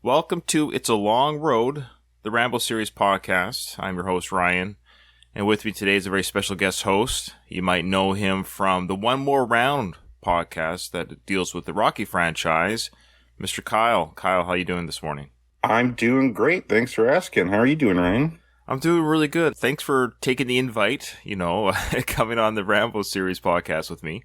Welcome to It's a Long Road, the Rambo Series podcast. I'm your host, Ryan, and with me today is a very special guest host. You might know him from the One More Round podcast that deals with the Rocky franchise, Mr. Kyle. Kyle, how you doing this morning? I'm doing great. Thanks for asking. How are you doing, Ryan? I'm doing really good. Thanks for taking the invite, coming on the Rambo Series podcast with me.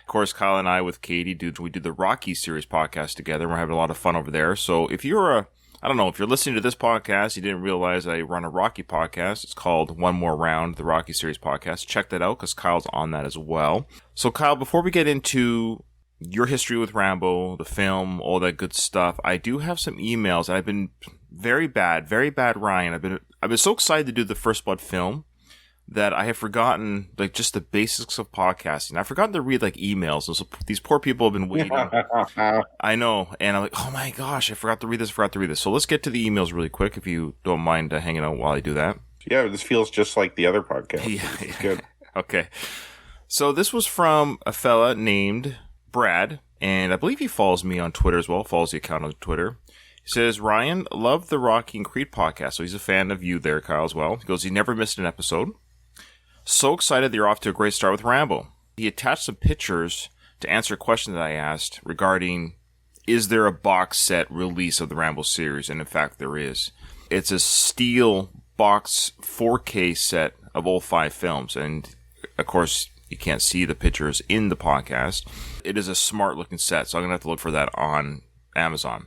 Of course, Kyle and I with Katie, we do the Rocky Series podcast together. We're having a lot of fun over there. So if you're if you're listening to this podcast, you didn't realize I run a Rocky podcast. It's called One More Round, the Rocky Series podcast. Check that out because Kyle's on that as well. So Kyle, before we get into your history with Rambo, the film, all that good stuff, I do have some emails. I've been very bad, Ryan. I've been so excited to do the First Blood film that I have forgotten just the basics of podcasting. I've forgotten to read emails. And so these poor people have been waiting. I know. And I'm like, oh my gosh, I forgot to read this. So let's get to the emails really quick if you don't mind hanging out while I do that. Yeah, this feels just like the other podcast. Yeah. It's good. Okay. So this was from a fella named Brad, and I believe he follows me on Twitter as well, follows the account on Twitter. He says, Ryan, love the Rocky and Creed podcast. So he's a fan of you there, Kyle, as well. He goes, he never missed an episode. So excited that you're off to a great start with Rambo. He attached some pictures to answer a question that I asked regarding, is there a box set release of the Rambo series? And in fact, there is. It's a steel box 4K set of all 5 films. And of course, you can't see the pictures in the podcast. It is a smart looking set, so I'm going to have to look for that on Amazon.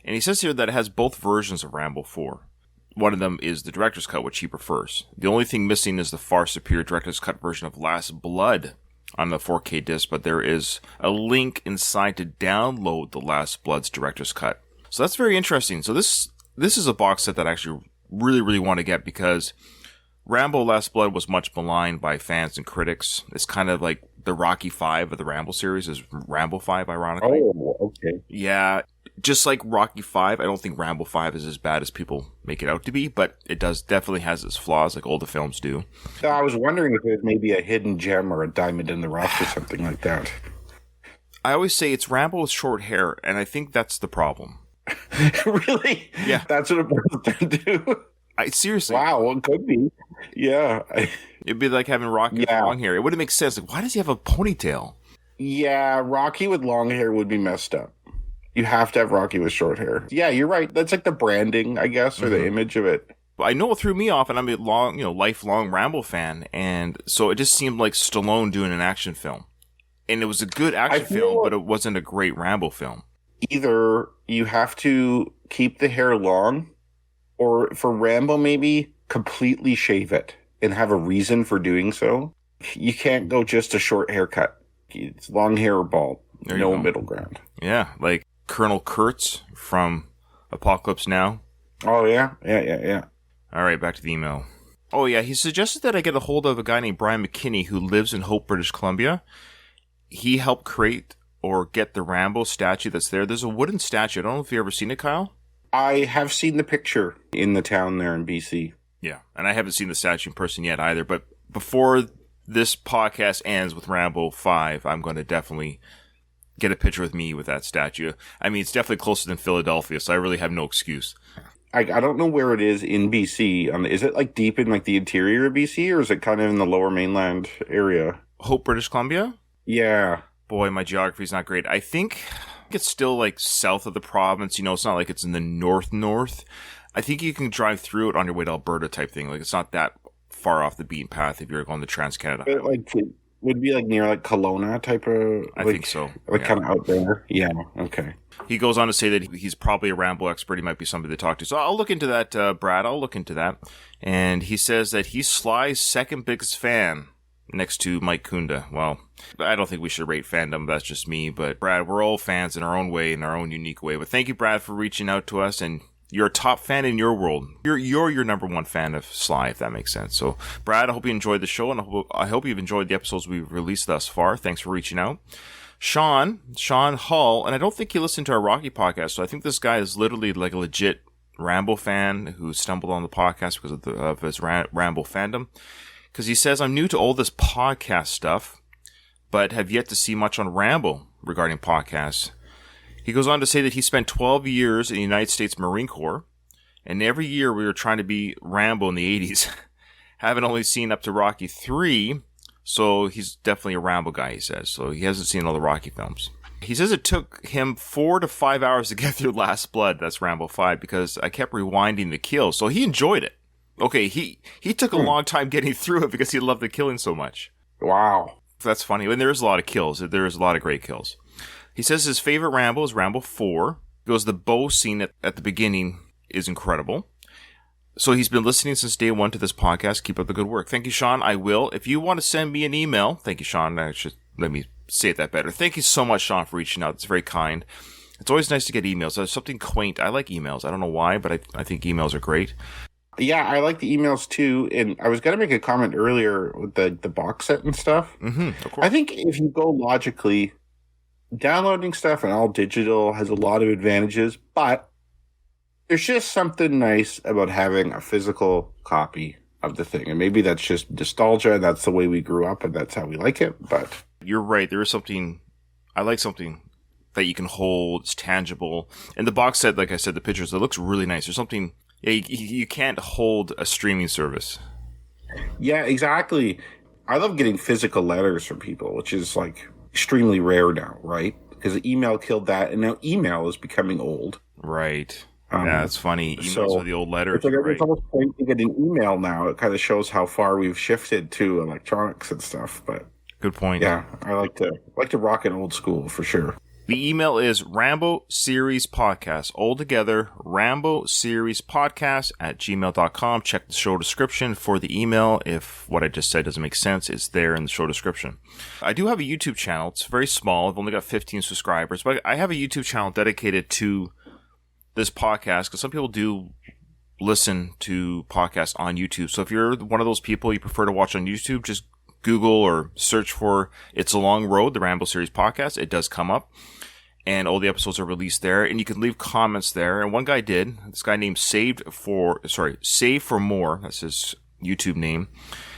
And he says here that it has both versions of Rambo 4. One of them is the director's cut, which he prefers. The only thing missing is the far superior director's cut version of Last Blood on the 4K disc, but there is a link inside to download the Last Blood's director's cut. So that's very interesting. So this is a box set that I actually really want to get because Rambo Last Blood was much maligned by fans and critics. It's kind of like the Rocky 5 of the Rambo series is Rambo 5, ironically. Oh, okay. Yeah. Just like Rocky 5, I don't think Rambo 5 is as bad as people make it out to be, but it definitely has its flaws like all the films do. I was wondering if it may be a hidden gem or a diamond in the rough or something like that. I always say it's Rambo with short hair, and I think that's the problem. Really? Yeah. That's what it boils down to? Seriously. Wow, well, it could be. Yeah. It'd be like having Rocky with long hair. It wouldn't make sense. Why does he have a ponytail? Yeah, Rocky with long hair would be messed up. You have to have Rocky with short hair. Yeah, you're right. That's like the branding, I guess, or the image of it. I know it threw me off, and I'm a lifelong Rambo fan, and so it just seemed like Stallone doing an action film. And it was a good action film, but it wasn't a great Rambo film. Either you have to keep the hair long, or for Rambo, maybe completely shave it and have a reason for doing so. You can't go just a short haircut. It's long hair or bald. No middle ground. Yeah, like Colonel Kurtz from Apocalypse Now. Oh, yeah? Yeah. All right, back to the email. Oh, yeah, he suggested that I get a hold of a guy named Brian McKinney who lives in Hope, British Columbia. He helped create or get the Rambo statue that's there. There's a wooden statue. I don't know if you've ever seen it, Kyle. I have seen the picture in the town there in BC. Yeah, and I haven't seen the statue in person yet either, but before this podcast ends with Rambo 5, I'm going to definitely get a picture with me with that statue. I mean, it's definitely closer than Philadelphia, so I really have no excuse. I don't know where it is in BC. Is it deep in the interior of BC, or is it kind of in the lower mainland area? Hope, British Columbia? Yeah. Boy, my geography's not great. I think it's still south of the province. It's not like it's in the north. I think you can drive through it on your way to Alberta type thing. It's not that far off the beaten path if you're going to Trans-Canada. It would be near Kelowna type of... I think so. Kind of out there. Yeah, okay. He goes on to say that he's probably a Rambo expert. He might be somebody to talk to. So I'll look into that, Brad. I'll look into that. And he says that he's Sly's second biggest fan next to Mike Kunda. Well, I don't think we should rate fandom. That's just me. But Brad, we're all fans in our own way, in our own unique way. But thank you, Brad, for reaching out to us. And you're a top fan in your world. You're your number one fan of Sly, if that makes sense. So, Brad, I hope you enjoyed the show, and I hope you've enjoyed the episodes we've released thus far. Thanks for reaching out. Sean Hull, and I don't think he listened to our Rocky podcast, so I think this guy is literally a legit Rambo fan who stumbled on the podcast because of his Rambo fandom. Because he says, I'm new to all this podcast stuff, but have yet to see much on Rambo regarding podcasts. He goes on to say that he spent 12 years in the United States Marine Corps, and every year we were trying to be Rambo in the 80s. Haven't only seen up to Rocky 3, so he's definitely a Rambo guy, he says. So he hasn't seen all the Rocky films. He says it took him 4 to 5 hours to get through Last Blood, that's Rambo 5, because I kept rewinding the kills, so he enjoyed it. Okay, he took a long time getting through it because he loved the killing so much. Wow. That's funny. And there's a lot of kills. There's a lot of great kills. He says his favorite Rambo is Rambo 4. He goes, the bow scene at the beginning is incredible. So he's been listening since day one to this podcast. Keep up the good work. Thank you, Sean. I will. If you want to send me an email, thank you, Sean. Let me say that better. Thank you so much, Sean, for reaching out. It's very kind. It's always nice to get emails. There's something quaint. I like emails. I don't know why, but I think emails are great. Yeah, I like the emails too. And I was going to make a comment earlier with the box set and stuff. Mm-hmm, of course. I think if you go logically, downloading stuff and all digital has a lot of advantages, but there's just something nice about having a physical copy of the thing. And maybe that's just nostalgia, and that's the way we grew up, and that's how we like it. But you're right. There is something, I like something that you can hold, it's tangible. And the box set, like I said, the pictures, it looks really nice. There's something, you can't hold a streaming service. Yeah, exactly. I love getting physical letters from people, which is like extremely rare now, right? Because email killed that, and now email is becoming old. Right. Yeah, it's funny. Emails are the old letters. It's almost point to get an email now. It kind of shows how far we've shifted to electronics and stuff. But good point. Yeah, I like to rock an old school for sure. The email is Rambo Series Podcast. All together, Rambo Series Podcast @gmail.com. Check the show description for the email. If what I just said doesn't make sense, it's there in the show description. I do have a YouTube channel. It's very small. I've only got 15 subscribers, but I have a YouTube channel dedicated to this podcast because some people do listen to podcasts on YouTube. So if you're one of those people you prefer to watch on YouTube, just Google or search for It's a Long Road, the Rambo Series Podcast. It does come up. And all the episodes are released there. And you can leave comments there. And one guy did. This guy named Save for More. That's his YouTube name.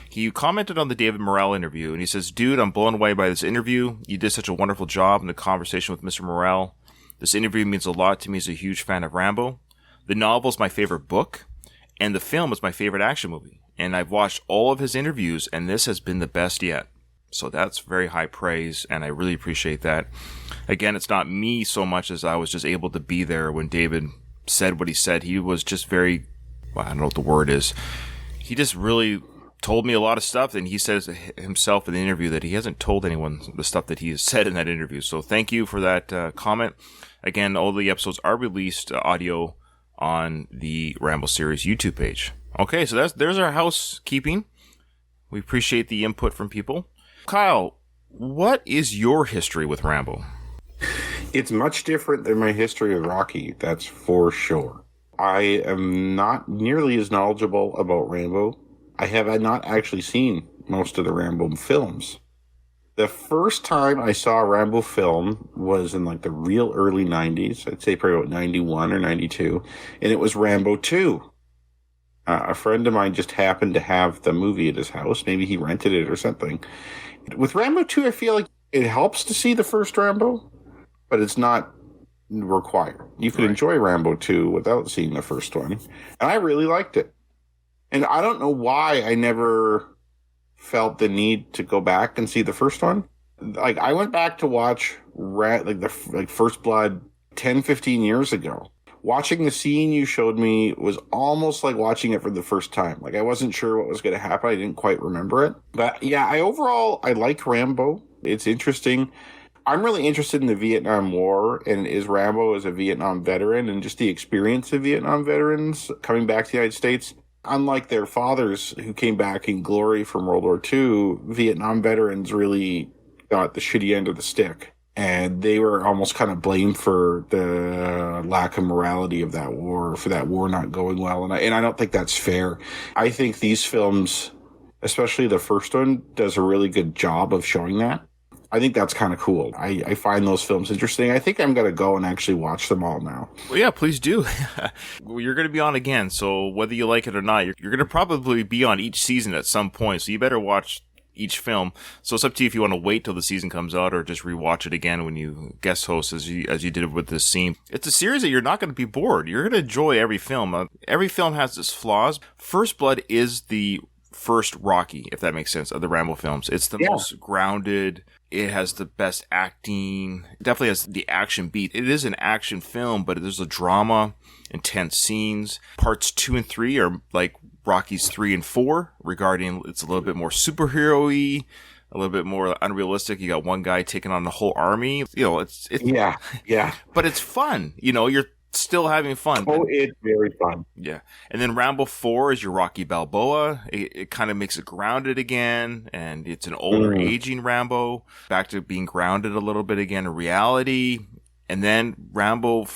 He commented on the David Morrell interview. And he says, dude, I'm blown away by this interview. You did such a wonderful job in the conversation with Mr. Morrell. This interview means a lot to me as a huge fan of Rambo. The novel is my favorite book. And the film is my favorite action movie. And I've watched all of his interviews. And this has been the best yet. So that's very high praise, and I really appreciate that. Again, it's not me so much as I was just able to be there when David said what he said. He was just very, I don't know what the word is. He just really told me a lot of stuff, and he says himself in the interview that he hasn't told anyone the stuff that he has said in that interview. So thank you for that comment. Again, all the episodes are released audio on the Rambo Series YouTube page. Okay, so there's our housekeeping. We appreciate the input from people. Kyle, what is your history with Rambo? It's much different than my history with Rocky, that's for sure. I am not nearly as knowledgeable about Rambo. I have not actually seen most of the Rambo films. The first time I saw a Rambo film was in like the real early 90s. I'd say probably about 91 or 92. And it was Rambo 2. A friend of mine just happened to have the movie at his house. Maybe he rented it or something. With Rambo 2, I feel like it helps to see the first Rambo, but it's not required. You could enjoy Rambo 2 without seeing the first one. And I really liked it. And I don't know why I never felt the need to go back and see the first one. Like, I went back to watch First Blood 10, 15 years ago. Watching the scene you showed me was almost like watching it for the first time. Like, I wasn't sure what was going to happen. I didn't quite remember it. But yeah, I like Rambo. It's interesting. I'm really interested in the Vietnam War and is Rambo as a Vietnam veteran and just the experience of Vietnam veterans coming back to the United States. Unlike their fathers who came back in glory from World War II, Vietnam veterans really got the shitty end of the stick. And they were almost kind of blamed for the lack of morality of that war, for that war not going well. And I don't think that's fair. I think these films, especially the first one, does a really good job of showing that. I think that's kind of cool. I find those films interesting. I think I'm going to go and actually watch them all now. Well, yeah, please do. You're going to be on again, so whether you like it or not, you're going to probably be on each season at some point. So you better watch each film. So it's up to you if you want to wait till the season comes out or just rewatch it again when you guest host as you did with this scene. It's a series that you're not going to be bored. You're going to enjoy every film. Every film has its flaws. First Blood is the first Rocky, if that makes sense, of the Rambo films. It's the most grounded. It has the best acting. It definitely has the action beat. It is an action film, but there's a drama, intense scenes. Parts 2 and 3 are like Rocky's 3 and 4 regarding it's a little bit more superhero-y, a little bit more unrealistic. You got one guy taking on the whole army. You know, it's yeah. But it's fun. You know, you're still having fun. Oh, it's very fun. Yeah. And then Rambo 4 is your Rocky Balboa. It kind of makes it grounded again, and it's an older, aging Rambo, back to being grounded a little bit again in reality. And then Rambo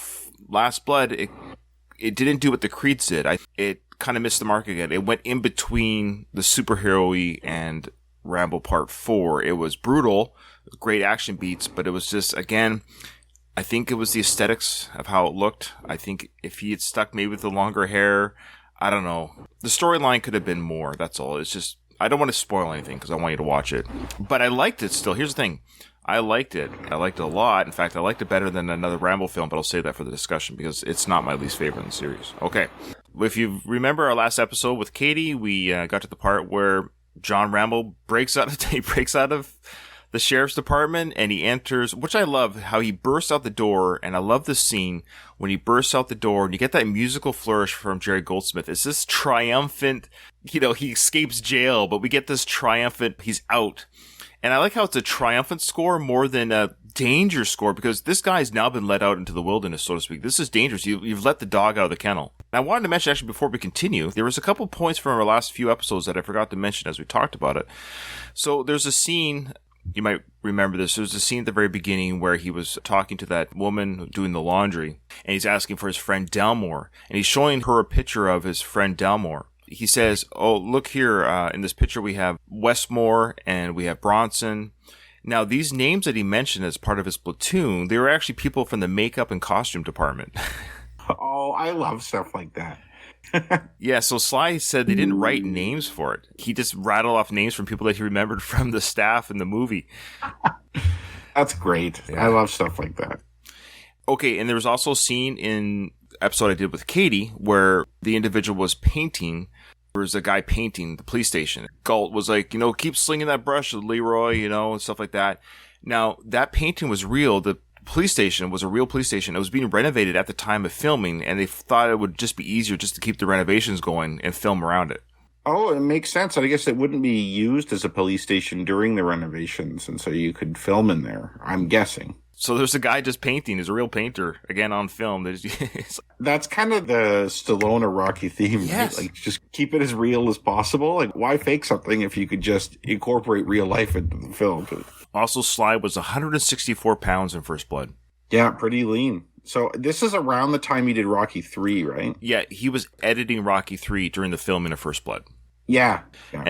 Last Blood, it didn't do what the Creeds did. It kind of missed the mark again. It went in between the superhero-y and Rambo Part 4. It was brutal, great action beats, but it was just, again, I think it was the aesthetics of how it looked. I think if he had stuck maybe with the longer hair, I don't know. The storyline could have been more. That's all. It's just, I don't want to spoil anything because I want you to watch it. But I liked it still. Here's the thing. I liked it. I liked it a lot. In fact, I liked it better than another Rambo film, but I'll save that for the discussion because it's not my least favorite in the series. Okay. If you remember our last episode with Katie, we got to the part where John Rambo breaks out of the sheriff's department and he enters, which I love how he bursts out the door. And I love this scene when he bursts out the door and you get that musical flourish from Jerry Goldsmith. It's this triumphant, he escapes jail, but we get this triumphant, he's out. And I like how it's a triumphant score more than a danger score because this guy's now been let out into the wilderness, so to speak. This is dangerous. You've let the dog out of the kennel. And I wanted to mention, actually, before we continue, there was a couple points from our last few episodes that I forgot to mention as we talked about it. So there's a scene, you might remember this, there's a scene at the very beginning where he was talking to that woman doing the laundry, and he's asking for his friend Delmore, and he's showing her a picture of his friend Delmore. He says, oh, look here, in this picture we have Westmore and we have Bronson. Now, these names that he mentioned as part of his platoon, they were actually people from the makeup and costume department. Oh, I love stuff like that. Yeah, so Sly said they didn't write names for it. He just rattled off names from people that he remembered from the staff in the movie. That's great. Yeah. I love stuff like that. Okay, and there was also a scene in episode I did with Katie where the individual was painting. There was a guy painting the police station. Galt was like, keep slinging that brush, Leroy, and stuff like that. Now, that painting was real. The police station was a real police station. It was being renovated at the time of filming, and they thought it would just be easier just to keep the renovations going and film around it. Oh, it makes sense. I guess it wouldn't be used as a police station during the renovations, and so you could film in there, I'm guessing. So there's a guy just painting. He's a real painter, again, on film. That's kind of the Stallone or Rocky theme, yes. Right? Like, just keep it as real as possible. Like, why fake something if you could just incorporate real life into the film? Also, Sly was 164 pounds in First Blood. Yeah, pretty lean. So this is around the time he did Rocky 3, right? Yeah, he was editing Rocky 3 during the filming of First Blood. Yeah,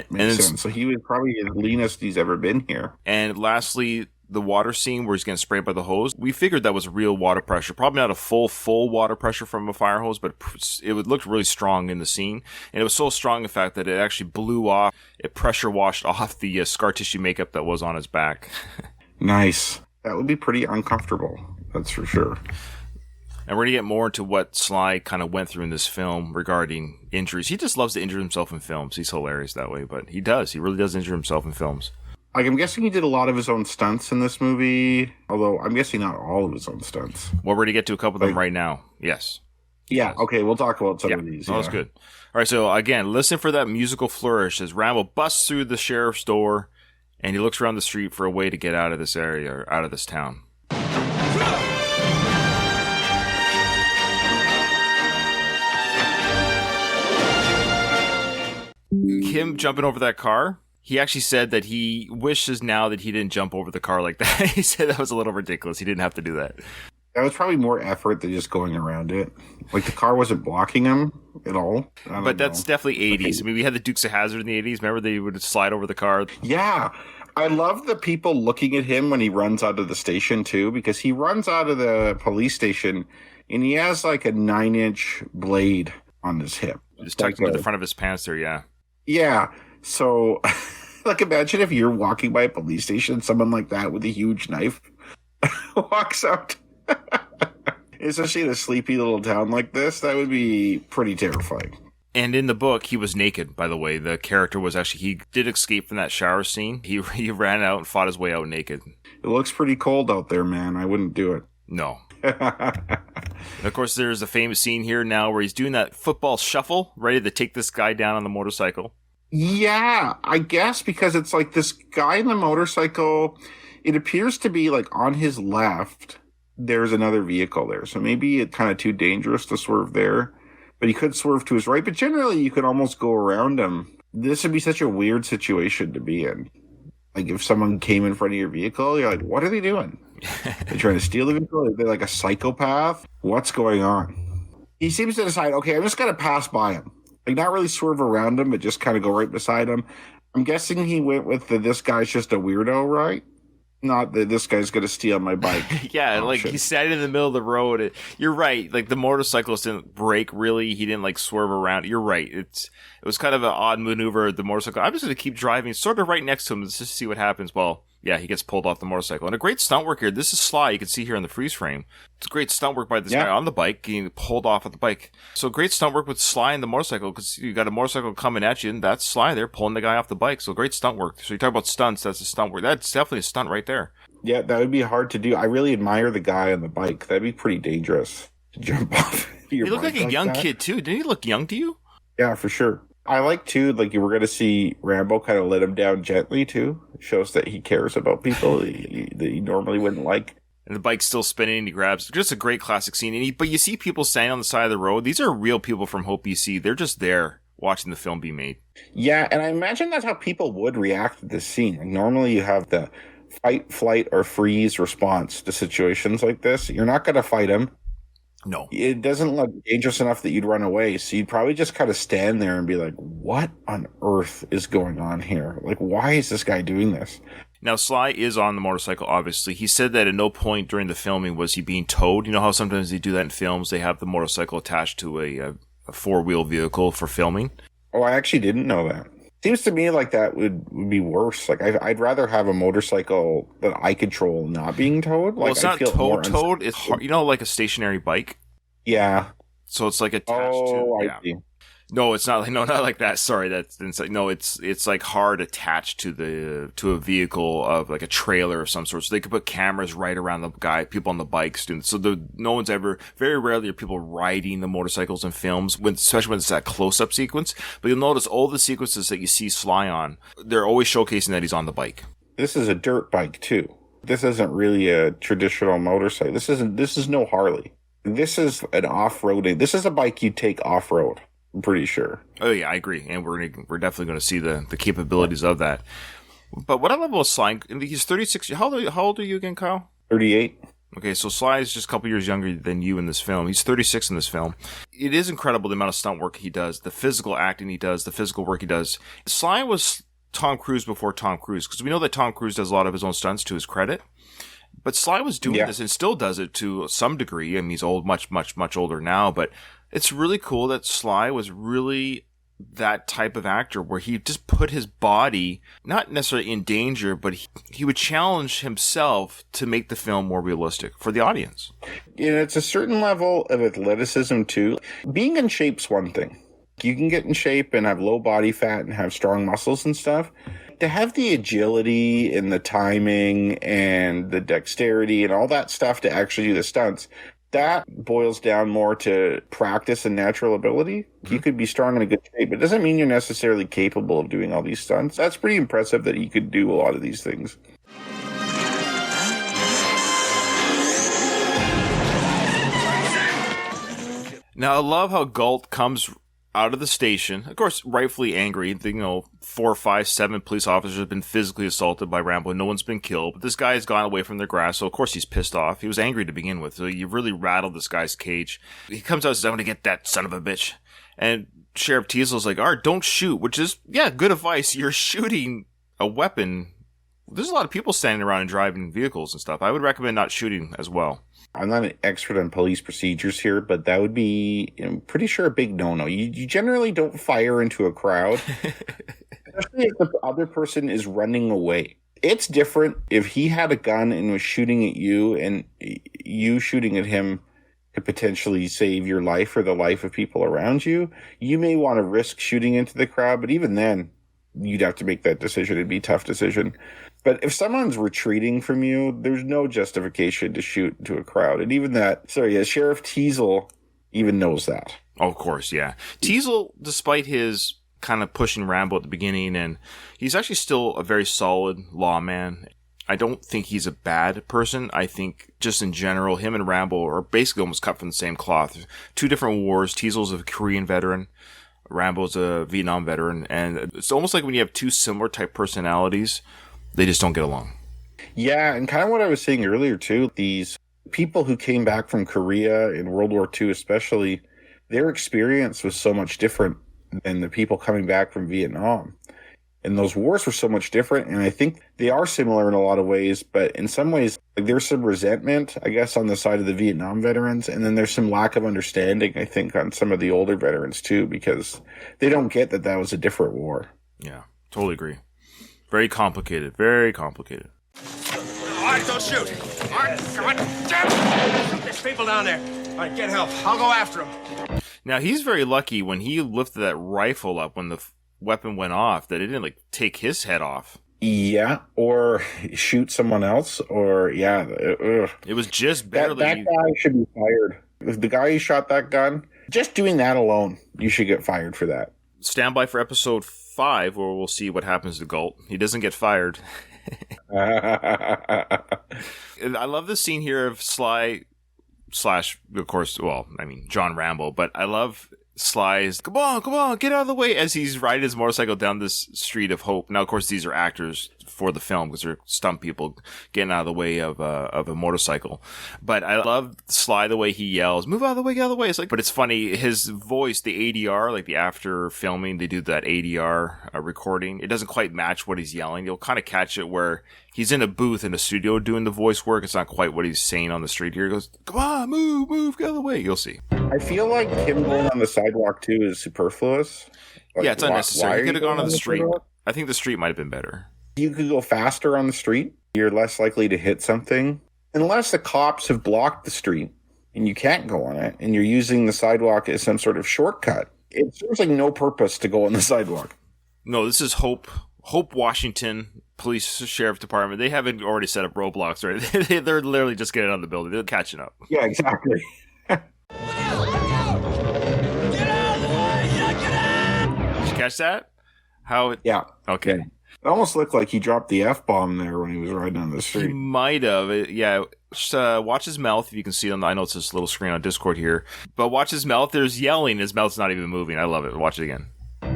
makes sense. So he was probably the leanest he's ever been here. And lastly, the water scene where he's getting sprayed by the hose. We figured that was real water pressure. Probably not a full water pressure from a fire hose, but it looked really strong in the scene. And it was so strong, in fact, that it actually blew off. It pressure washed off the scar tissue makeup that was on his back. Nice. That would be pretty uncomfortable. That's for sure. And we're going to get more into what Sly kind of went through in this film regarding injuries. He just loves to injure himself in films. He's hilarious that way, but he does. He really does injure himself in films. Like, I'm guessing he did a lot of his own stunts in this movie, although I'm guessing not all of his own stunts. Well, we're going to get to a couple of them right now. Yes. Yeah, okay, we'll talk about some of these. That's good. All right, so again, listen for that musical flourish as Rambo busts through the sheriff's door, and he looks around the street for a way to get out of this area, or out of this town. Him jumping over that car, he actually said that he wishes now that he didn't jump over the car like that. He said that was a little ridiculous. He didn't have to do that. That was probably more effort than just going around it. Like, the car wasn't blocking him at all. But that's definitely 80s. I mean, we had the Dukes of Hazzard in the 80s. Remember they would slide over the car? Yeah. I love the people looking at him when he runs out of the station, too, because he runs out of the police station and he has like a 9-inch blade on his hip. Just tucked into the front of his pants there, yeah. Yeah. So Like, imagine if you're walking by a police station and someone like that with a huge knife walks out. Especially in a sleepy little town like this, that would be pretty terrifying. And in the book, he was naked, by the way. The character was actually, he did escape from that shower scene. He ran out and fought his way out naked. It looks pretty cold out there, man. I wouldn't do it. No. And of course, there's a famous scene here now where he's doing that football shuffle, ready to take this guy down on the motorcycle. Yeah, I guess because it's like this guy in the motorcycle, it appears to be like on his left, there's another vehicle there. So maybe it's kind of too dangerous to swerve there. But he could swerve to his right, but generally you could almost go around him. This would be such a weird situation to be in. Like if someone came in front of your vehicle, you're like, what are they doing? They're trying to steal the vehicle? Are they like a psychopath? What's going on? He seems to decide, okay, I'm just going to pass by him. Like not really swerve around him, but just kind of go right beside him. I'm guessing he went with this guy's just a weirdo, right? Not that this guy's going to steal my bike. Yeah, like he sat in the middle of the road. You're right. Like the motorcyclist didn't brake really. He didn't like swerve around. You're right. It was kind of an odd maneuver. The motorcycle. I'm just going to keep driving sort of right next to him just to see what happens. Well, yeah, he gets pulled off the motorcycle. And a great stunt work here. This is Sly. You can see here in the freeze frame. It's great stunt work by this guy on the bike, getting pulled off of the bike. So great stunt work with Sly and the motorcycle because you got a motorcycle coming at you, and that's Sly there pulling the guy off the bike. So great stunt work. So you talk about stunts. That's a stunt work. That's definitely a stunt right there. Yeah, that would be hard to do. I really admire the guy on the bike. That'd be pretty dangerous to jump off your bike. He looked like a young that. kid too. Didn't he look young to you? Yeah, for sure. I like too, like you were going to see Rambo kind of let him down gently too. It shows that he cares about people that he normally wouldn't like. And the bike's still spinning and he grabs. Just a great classic scene. And but you see people standing on the side of the road. These are real people from Hope, BC. They're just there watching the film be made. Yeah, and I imagine that's how people would react to this scene. Like normally you have the fight, flight, or freeze response to situations like this. You're not going to fight him. No. It doesn't look dangerous enough that you'd run away. So you'd probably just kind of stand there and be like, what on earth is going on here? Like, why is this guy doing this? Now, Sly is on the motorcycle, obviously. He said that at no point during the filming was he being towed. You know how sometimes they do that in films? They have the motorcycle attached to a four-wheel vehicle for filming. Oh, I actually didn't know that. Seems to me like that would be worse. Like I'd rather have a motorcycle that I control not being towed. Like, well, it's not towed. It's hard, you know, like a stationary bike. Yeah. So it's like attached to. I see. No, it's not like not like that. Sorry, it's like hard attached to a vehicle of like a trailer of some sort. So they could put cameras right around the people on the bikes. So no one's ever, very rarely are people riding the motorcycles in films, especially when it's that close-up sequence. But you'll notice all the sequences that you see Sly on, they're always showcasing that he's on the bike. This is a dirt bike too. This isn't really a traditional motorcycle. This is no Harley. This is an off-roading. This is a bike you take off-road. I'm pretty sure. Oh yeah, I agree, and we're definitely going to see the capabilities of that. But what I love about Sly, he's 36. How old are you again, Kyle? 38. Okay, so Sly is just a couple years younger than you in this film. He's 36 in this film. It is incredible the amount of stunt work he does, the physical acting he does, the physical work he does. Sly was Tom Cruise before Tom Cruise, because we know that Tom Cruise does a lot of his own stunts to his credit. But Sly was doing this and still does it to some degree. I mean, he's old, much, much, much older now, but it's really cool that Sly was really that type of actor where he just put his body, not necessarily in danger, but he would challenge himself to make the film more realistic for the audience. You know, it's a certain level of athleticism too. Being in shape's one thing. You can get in shape and have low body fat and have strong muscles and stuff. To have the agility and the timing and the dexterity and all that stuff to actually do the stunts, that boils down more to practice and natural ability. You could be strong in a good shape, but it doesn't mean you're necessarily capable of doing all these stunts. That's pretty impressive that he could do a lot of these things. Now, I love how Galt comes out of the station, of course, rightfully angry. 4, 5, 7 police officers have been physically assaulted by Rambo. No one's been killed, but this guy has gone away from their grasp, so of course he's pissed off. He was angry to begin with, so you really rattled this guy's cage. He comes out and says, I'm going to get that son of a bitch. And Sheriff Teasel's like, Art, don't shoot, which is, yeah, good advice. You're shooting a weapon. There's a lot of people standing around and driving vehicles and stuff. I would recommend not shooting as well. I'm not an expert on police procedures here, but that would be, I'm pretty sure, a big no-no. You generally don't fire into a crowd. Especially if the other person is running away. It's different if he had a gun and was shooting at you, and you shooting at him could potentially save your life or the life of people around you. You may want to risk shooting into the crowd, but even then, you'd have to make that decision. It'd be a tough decision. But if someone's retreating from you, there's no justification to shoot into a crowd. And even that, Sheriff Teasel even knows that. Oh, of course, yeah. Teasel, despite his kind of pushing Rambo at the beginning, and he's actually still a very solid lawman. I don't think he's a bad person. I think just in general, him and Rambo are basically almost cut from the same cloth. Two different wars. Teasel's a Korean veteran. Rambo's a Vietnam veteran. And it's almost like when you have two similar type personalities, they just don't get along. Yeah, and kind of what I was saying earlier, too. These people who came back from Korea in World War II especially, their experience was so much different than the people coming back from Vietnam. And those wars were so much different, and I think they are similar in a lot of ways, but in some ways, like, there's some resentment, I guess, on the side of the Vietnam veterans, and then there's some lack of understanding, I think, on some of the older veterans, too, because they don't get that that was a different war. Yeah, totally agree. Very complicated, very complicated. All right, don't shoot. All right, come on. There's people down there. All right, get help. I'll go after them. Now, he's very lucky when he lifted that rifle up when the weapon went off that it didn't, like, take his head off. Yeah, or shoot someone else, or, It was just barely... That guy should be fired. The guy who shot that gun, just doing that alone, you should get fired for that. Stand by for episode 5, where we'll see what happens to Galt. He doesn't get fired. I love the scene here of Sly / of course, John Rambo, but I love Sly's, come on, get out of the way, as he's riding his motorcycle down this street of Hope. Now, of course, these are actors for the film because they're stunt people getting out of the way of a motorcycle. But I love Sly, the way he yells, move out of the way, get out of the way. It's like, but it's funny, his voice, the ADR, like the after filming, they do that ADR recording. It doesn't quite match what he's yelling. You'll kind of catch it where he's in a booth in a studio doing the voice work. It's not quite what he's saying on the street here. He goes, come on, move, get out of the way. You'll see. I feel like him going on the sidewalk too is superfluous. Like, yeah, it's unnecessary. He could have gone on the street. Sidewalk? I think the street might have been better. You could go faster on the street. You're less likely to hit something. Unless the cops have blocked the street and you can't go on it and you're using the sidewalk as some sort of shortcut. It serves like no purpose to go on the sidewalk. No, this is Hope, Washington Police Sheriff Department. They haven't already set up roadblocks, right? They're literally just getting on the building. They're catching up. Yeah, exactly. Did you catch that? How it... Yeah. Okay. Yeah. It almost looked like he dropped the F-bomb there when he was riding on the He street. might have. Just, watch his mouth if you can see it on the... I know it's this little screen on Discord here. But watch his mouth. There's yelling. His mouth's not even moving. I love it. Watch it again. I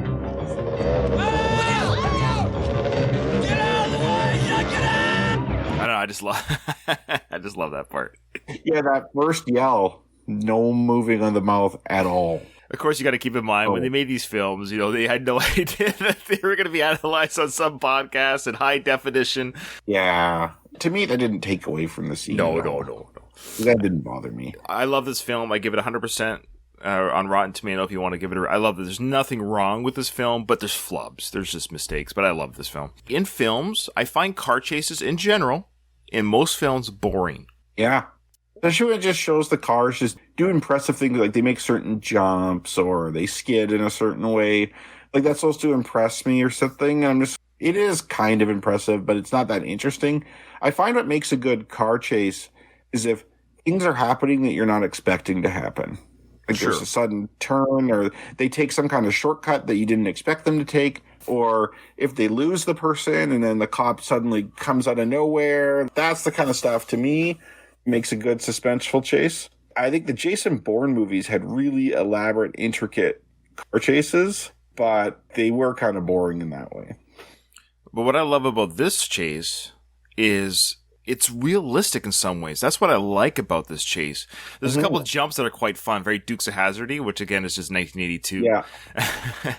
don't know. I just love that part. Yeah, that first yell, no moving on the mouth at all. Of course, you got to keep in mind, when they made these films, they had no idea that they were going to be analyzed on some podcast in high definition. Yeah. To me, that didn't take away from the scene. No. That didn't bother me. I love this film. I give it 100% on Rotten Tomato if you want to give it I love that there's nothing wrong with this film, but there's flubs. There's just mistakes, but I love this film. In films, I find car chases in general, in most films, boring. Yeah. Especially when it just shows the cars just do impressive things, like they make certain jumps or they skid in a certain way. Like that's supposed to impress me or something. And it is kind of impressive, but it's not that interesting. I find what makes a good car chase is if things are happening that you're not expecting to happen. Like Sure. There's a sudden turn, or they take some kind of shortcut that you didn't expect them to take, or if they lose the person and then the cop suddenly comes out of nowhere. That's the kind of stuff, to me, makes a good suspenseful chase. I think the Jason Bourne movies had really elaborate, intricate car chases, but they were kind of boring in that way. But what I love about this chase is it's realistic in some ways. That's what I like about this chase. There's a couple of jumps that are quite fun, very Dukes of Hazzard-y, which again is just 1982. Yeah.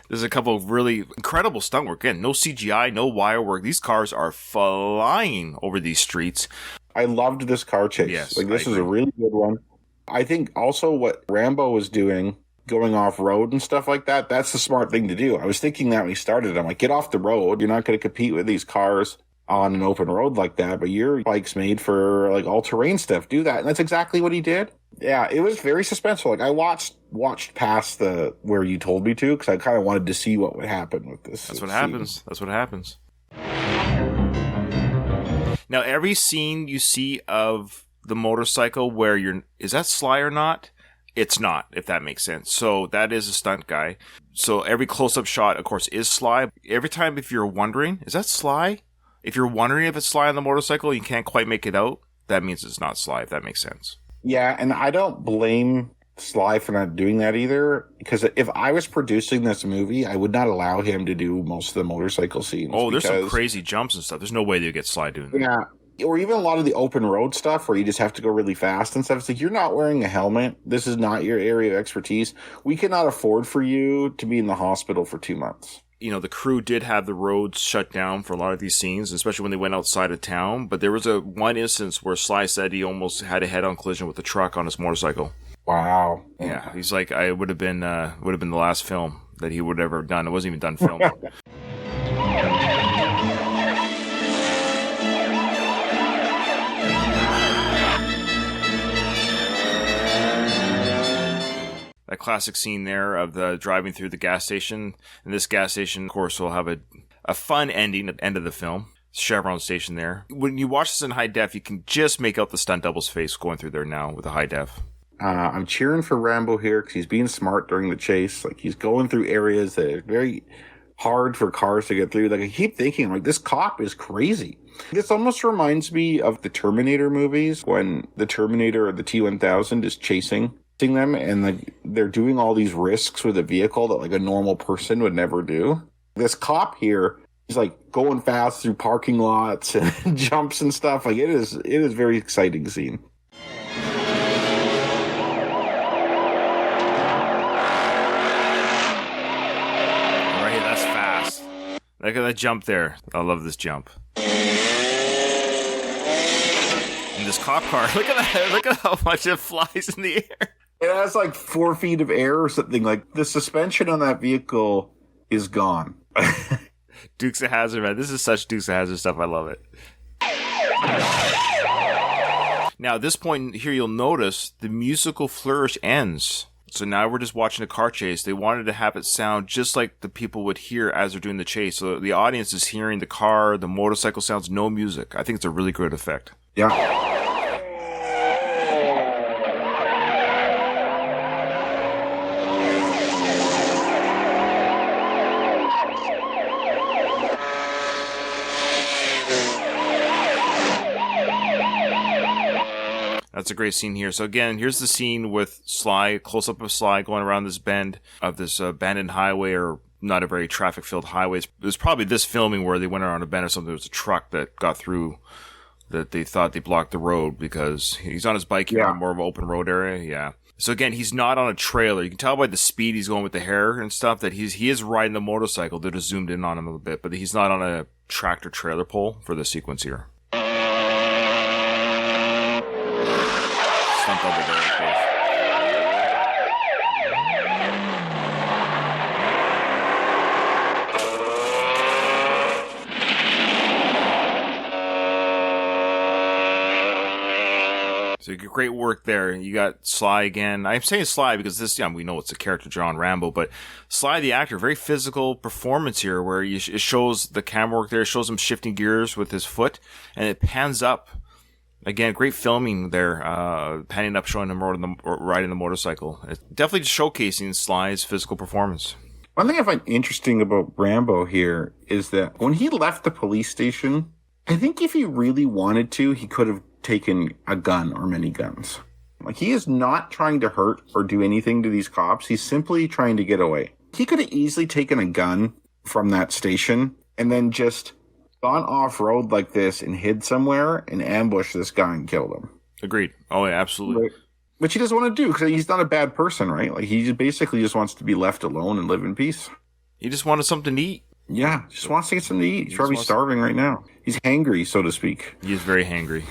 There's a couple of really incredible stunt work. Again, no CGI, no wire work. These cars are flying over these streets. I loved this car chase. Yes, this I is a agree. really good one. I think also what Rambo was doing going off road and stuff like that, that's the smart thing to do. I was thinking that when we started. I'm like, get off the road. You're not going to compete with these cars on an open road like that, but your bike's made for like all-terrain stuff. Do that. And that's exactly what he did. Yeah, it was very suspenseful. Like I watched past the where you told me to because I kind of wanted to see what would happen with this. That's what happens. That's what happens. Now, every scene you see of the motorcycle where is that Sly or not? It's not, if that makes sense. So that is a stunt guy. So every close-up shot, of course, is Sly. Every time if you're wondering, is that Sly? If you're wondering if it's Sly on the motorcycle, you can't quite make it out, that means it's not Sly, if that makes sense. Yeah, and I don't blame Sly for not doing that either, because if I was producing this movie, I would not allow him to do most of the motorcycle scenes. Oh, there's some crazy jumps and stuff. There's no way they'd get Sly doing that. Yeah. Or even a lot of the open road stuff where you just have to go really fast and stuff. It's like, you're not wearing a helmet. This is not your area of expertise. We cannot afford for you to be in the hospital for 2 months. You know, the crew did have the roads shut down for a lot of these scenes, especially when they went outside of town. But there was one instance where Sly said he almost had a head-on collision with a truck on his motorcycle. Wow. Yeah, he's like, I would have been the last film that he would have ever done. It wasn't even done filming. That classic scene there of the driving through the gas station. And this gas station, of course, will have a fun ending at the end of the film. Chevron station there. When you watch this in high def, you can just make out the stunt double's face going through there now with the high def. I'm cheering for Rambo here because he's being smart during the chase. Like, he's going through areas that are very hard for cars to get through. Like, I keep thinking, like, this cop is crazy. This almost reminds me of the Terminator movies when the Terminator or the T-1000 is chasing them, and like they're doing all these risks with a vehicle that like a normal person would never do. This cop here is like going fast through parking lots and jumps and stuff. Like it is very exciting scene. Right, that's fast. Look at that jump there. I love this jump. And this cop car, look at that. Look at how much it flies in the air. It has like 4 feet of air or something. Like the suspension on that vehicle is gone. Dukes of Hazzard, man. This is such Dukes of Hazzard stuff. I love it. Now, at this point here, you'll notice the musical flourish ends. So now we're just watching a car chase. They wanted to have it sound just like the people would hear as they're doing the chase. So the audience is hearing the car, the motorcycle sounds, no music. I think it's a really good effect. Yeah. That's a great scene here. So again, here's the scene with Sly, close-up of Sly going around this bend of this abandoned highway, or not a very traffic-filled highway. It was probably this filming where they went around a bend or something. There was a truck that got through that they thought they blocked the road because he's on his bike here in more of an open road area. Yeah. So again, he's not on a trailer. You can tell by the speed he's going with the hair and stuff that he is riding the motorcycle. They're just zoomed in on him a little bit, but he's not on a tractor trailer pole for the sequence here. Stunt double there, of course. So great work there. You got Sly again. I'm saying Sly because this, we know it's a character John Rambo, but Sly the actor, very physical performance here where it shows the camera work there, it shows him shifting gears with his foot, and it pans up. Again, great filming there, panning up, showing him riding the motorcycle. It's definitely showcasing Sly's physical performance. One thing I find interesting about Rambo here is that when he left the police station, I think if he really wanted to, he could have taken a gun or many guns. Like, he is not trying to hurt or do anything to these cops. He's simply trying to get away. He could have easily taken a gun from that station and then just gone off-road like this and hid somewhere and ambushed this guy and killed him. Agreed. Oh, yeah, absolutely. Right. Which he doesn't want to do because he's not a bad person, right? Like, he basically just wants to be left alone and live in peace. He just wanted something to eat. Yeah, just wants to get something to eat. He's probably starving right now. He's hangry, so to speak. He is very hangry.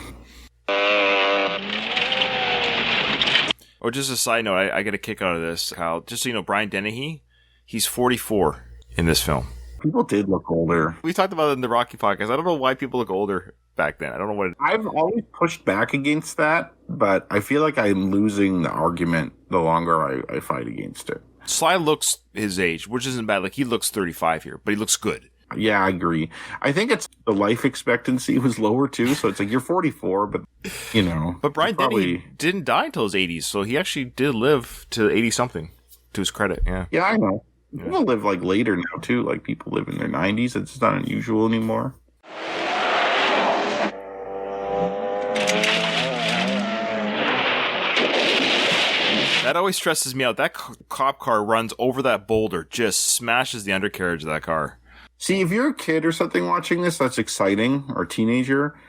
Or just a side note, I get a kick out of this, Kyle. Just so you know, Brian Dennehy, he's 44 in this film. People did look older. We talked about it in the Rocky podcast. I don't know why people look older back then. I don't know what I've always pushed back against that, but I feel like I'm losing the argument the longer I fight against it. Sly looks his age, which isn't bad. Like, he looks 35 here, but he looks good. Yeah, I agree. I think it's the life expectancy was lower too, so it's like you're 44, but you know. But Brian Dennehy didn't die until his 80s, so he actually did live to 80 something. To his credit, yeah. Yeah, I know. People live like later now too. Like people live in their 90s. It's not unusual anymore. That always stresses me out. That cop car runs over that boulder, just smashes the undercarriage of that car. See, if you're a kid or something watching this, that's exciting, or teenager.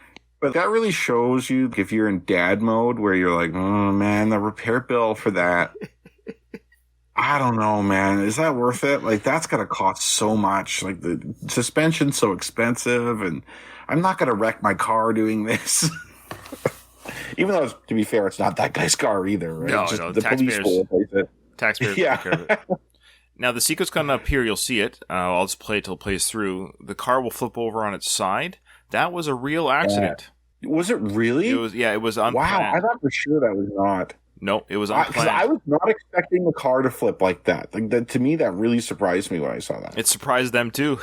But that really shows you if you're in dad mode where you're like, oh man, the repair bill for that. I don't know, man. Is that worth it? Like, that's going to cost so much. Like, the suspension's so expensive, and I'm not going to wreck my car doing this. Even though, to be fair, it's not that guy's car either, right? No, the police will replace it. Taxpayers Yeah. take care of it. Now, the sequence coming up here, you'll see it. I'll just play it till it plays through. The car will flip over on its side. That was a real accident. Was it really? It was unplanned. Wow, I thought for sure that was not. No, it was Because unplanned. I was not expecting the car to flip like that. Like that, to me, that really surprised me when I saw that. It surprised them, too.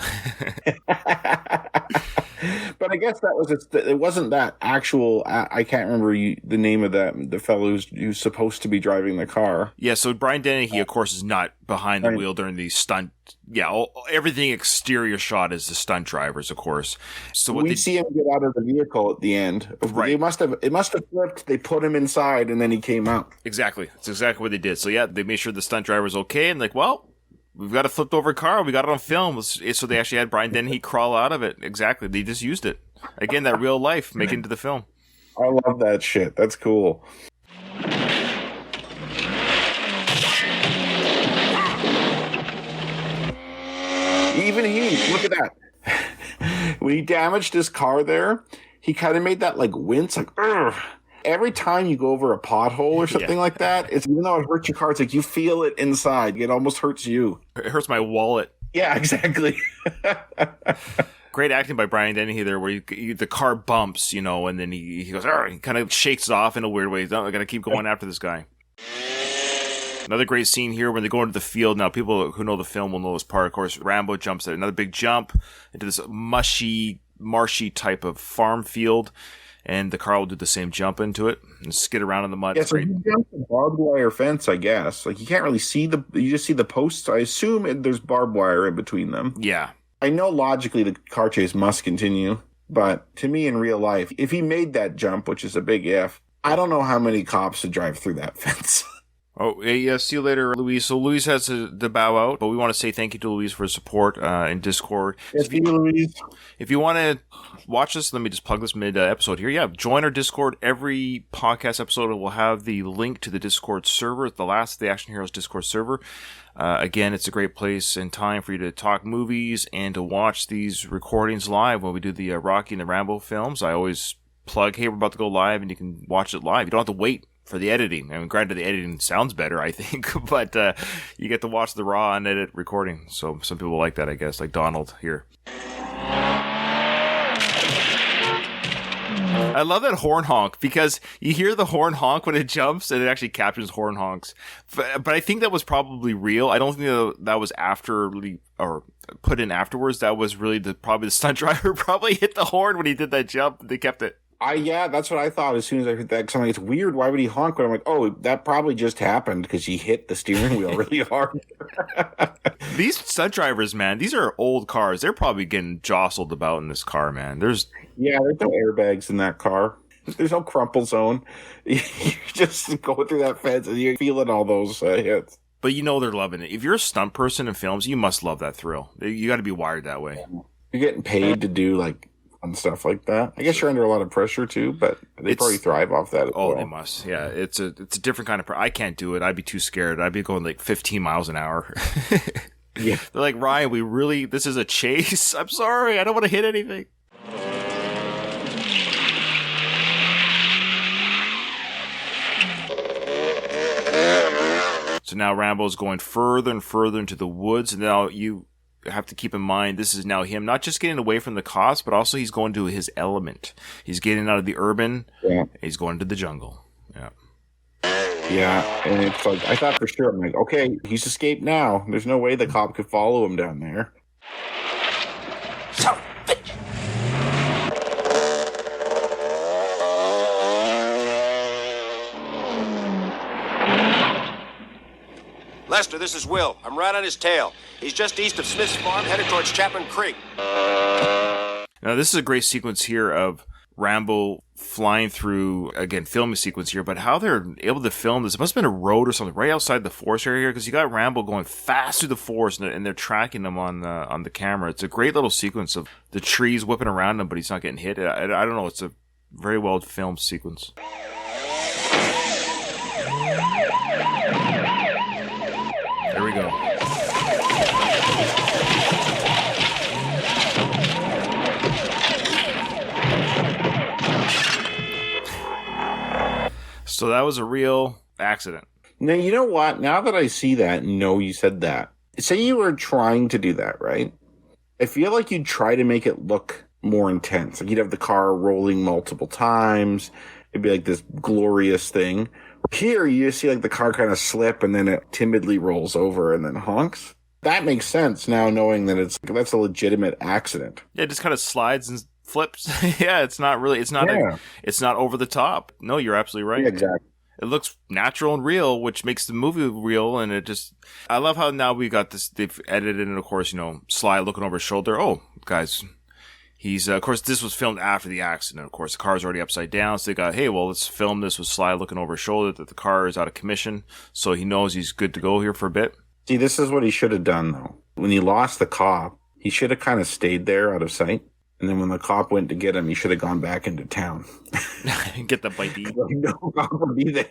But I guess that was it. Wasn't that actual? I can't remember the name of the fellow who's supposed to be driving the car. Yeah, so Brian Dennehy, of course, is not behind the wheel during the stunt. Yeah, everything exterior shot is the stunt drivers, of course. So what we see him get out of the vehicle at the end. Right. It must have flipped. They put him inside, and then he came out. Exactly. That's exactly what they did. So yeah, they made sure the stunt driver was okay, and like, well, we've got a flipped over car. We got it on film. So they actually had Brian Dennehy crawl out of it. Exactly. They just used it. Again, that real life, make it into the film. I love that shit. That's cool. Even he, look at that. When he damaged his car there, he kind of made that like wince, like, ugh. Every time you go over a pothole or something like that, it's even though it hurts your car, it's like you feel it inside. It almost hurts you. It hurts my wallet. Yeah, exactly. Great acting by Brian Dennehy there, where the car bumps, and then he goes, he kind of shakes it off in a weird way. He's not going to keep going after this guy. Another great scene here when they go into the field. Now, people who know the film will know this part. Of course, Rambo jumps at another big jump into this marshy type of farm field. And the car will do the same jump into it and skid around in the mud. Yeah, so he jumped a barbed wire fence, I guess. Like, you can't really see you just see the posts. I assume there's barbed wire in between them. Yeah. I know logically the car chase must continue, but to me in real life, if he made that jump, which is a big if, I don't know how many cops would drive through that fence. Oh, yeah, see you later, Louise. So Louise has to bow out, but we want to say thank you to Louise for his support in Discord. Yes, Louise. If you want to watch this, let me just plug this mid-episode here. Yeah, join our Discord. Every podcast episode will have the link to the Discord server. It's the last of the Action Heroes Discord server. Again, it's a great place and time for you to talk movies and to watch these recordings live when we do the Rocky and the Rambo films. I always plug, hey, we're about to go live, and you can watch it live. You don't have to wait for the editing. I mean, granted, the editing sounds better, I think, but you get to watch the raw unedited recording. So some people like that, I guess, like Donald here. I love that horn honk because you hear the horn honk when it jumps and it actually captures horn honks. But I think that was probably real. I don't think that was or put in afterwards. That was really probably the stunt driver probably hit the horn when he did that jump. They kept it. Yeah, that's what I thought as soon as I heard that. Because I'm like, it's weird. Why would he honk? But I'm like, oh, that probably just happened because he hit the steering wheel really hard. These stunt drivers, man, these are old cars. They're probably getting jostled about in this car, man. There's no airbags in that car. There's no crumple zone. You just go through that fence and you're feeling all those hits. But they're loving it. If you're a stunt person in films, you must love that thrill. You got to be wired that way. You're getting paid to do like fun stuff like that. I guess you're under a lot of pressure too, but they probably thrive off that as well. They must. Yeah, it's a different kind of. I can't do it. I'd be too scared. I'd be going like 15 miles an hour. Yeah, they're like, Ryan, this is a chase. I'm sorry, I don't want to hit anything. So now Rambo's going further and further into the woods, and now you have to keep in mind this is now him not just getting away from the cops, but also he's going to his element. He's getting out of the urban. Yeah. He's going to the jungle. Yeah. Yeah, and it's like, I thought for sure, I'm like, okay, he's escaped now. There's no way the cop could follow him down there. So, Lester, this is Will. I'm right on his tail. He's just east of Smith's farm, headed towards Chapman Creek. Now, this is a great sequence here of Rambo flying through, again, filming sequence here, but how they're able to film this, it must have been a road or something right outside the forest area here, because you got Rambo going fast through the forest, and they're tracking him on the camera. It's a great little sequence of the trees whipping around him, but he's not getting hit. I don't know, it's a very well filmed sequence. There we go. So that was a real accident. Now, you know what? Now that I see that, no, you said that. Say you were trying to do that, right? I feel like you'd try to make it look more intense. Like you'd have the car rolling multiple times. It'd be like this glorious thing. Here, you see like the car kind of slip and then it timidly rolls over and then honks. That makes sense now, knowing that that's a legitimate accident. Yeah, it just kind of slides and flips. Yeah, it's not over the top. No, you're absolutely right. Yeah, exactly. It looks natural and real, which makes the movie real. And I love how now we got this, they've edited it, of course, Sly looking over his shoulder. Oh, guys, he's, of course, this was filmed after the accident. Of course, the car's already upside down. So they got, hey, well, let's film this with Sly looking over his shoulder that the car is out of commission. So he knows he's good to go here for a bit. See, this is what he should have done, though. When he lost the cop, he should have kind of stayed there out of sight. And then when the cop went to get him, he should have gone back into town. Get the bite to eat. No cop would be there.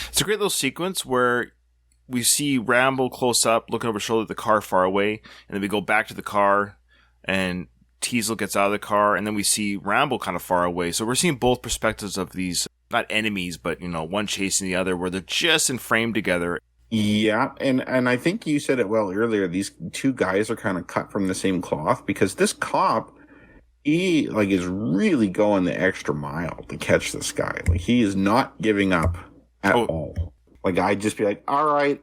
It's a great little sequence where we see Rambo close up, looking over his shoulder at the car far away, and then we go back to the car, and Teasel gets out of the car, and then we see Rambo kind of far away. So we're seeing both perspectives of these, not enemies, but, one chasing the other, where they're just in frame together. Yeah, and I think you said it well earlier. These two guys are kind of cut from the same cloth, because this cop, he is really going the extra mile to catch this guy. Like, he is not giving up at all. Like, I'd just be like, all right,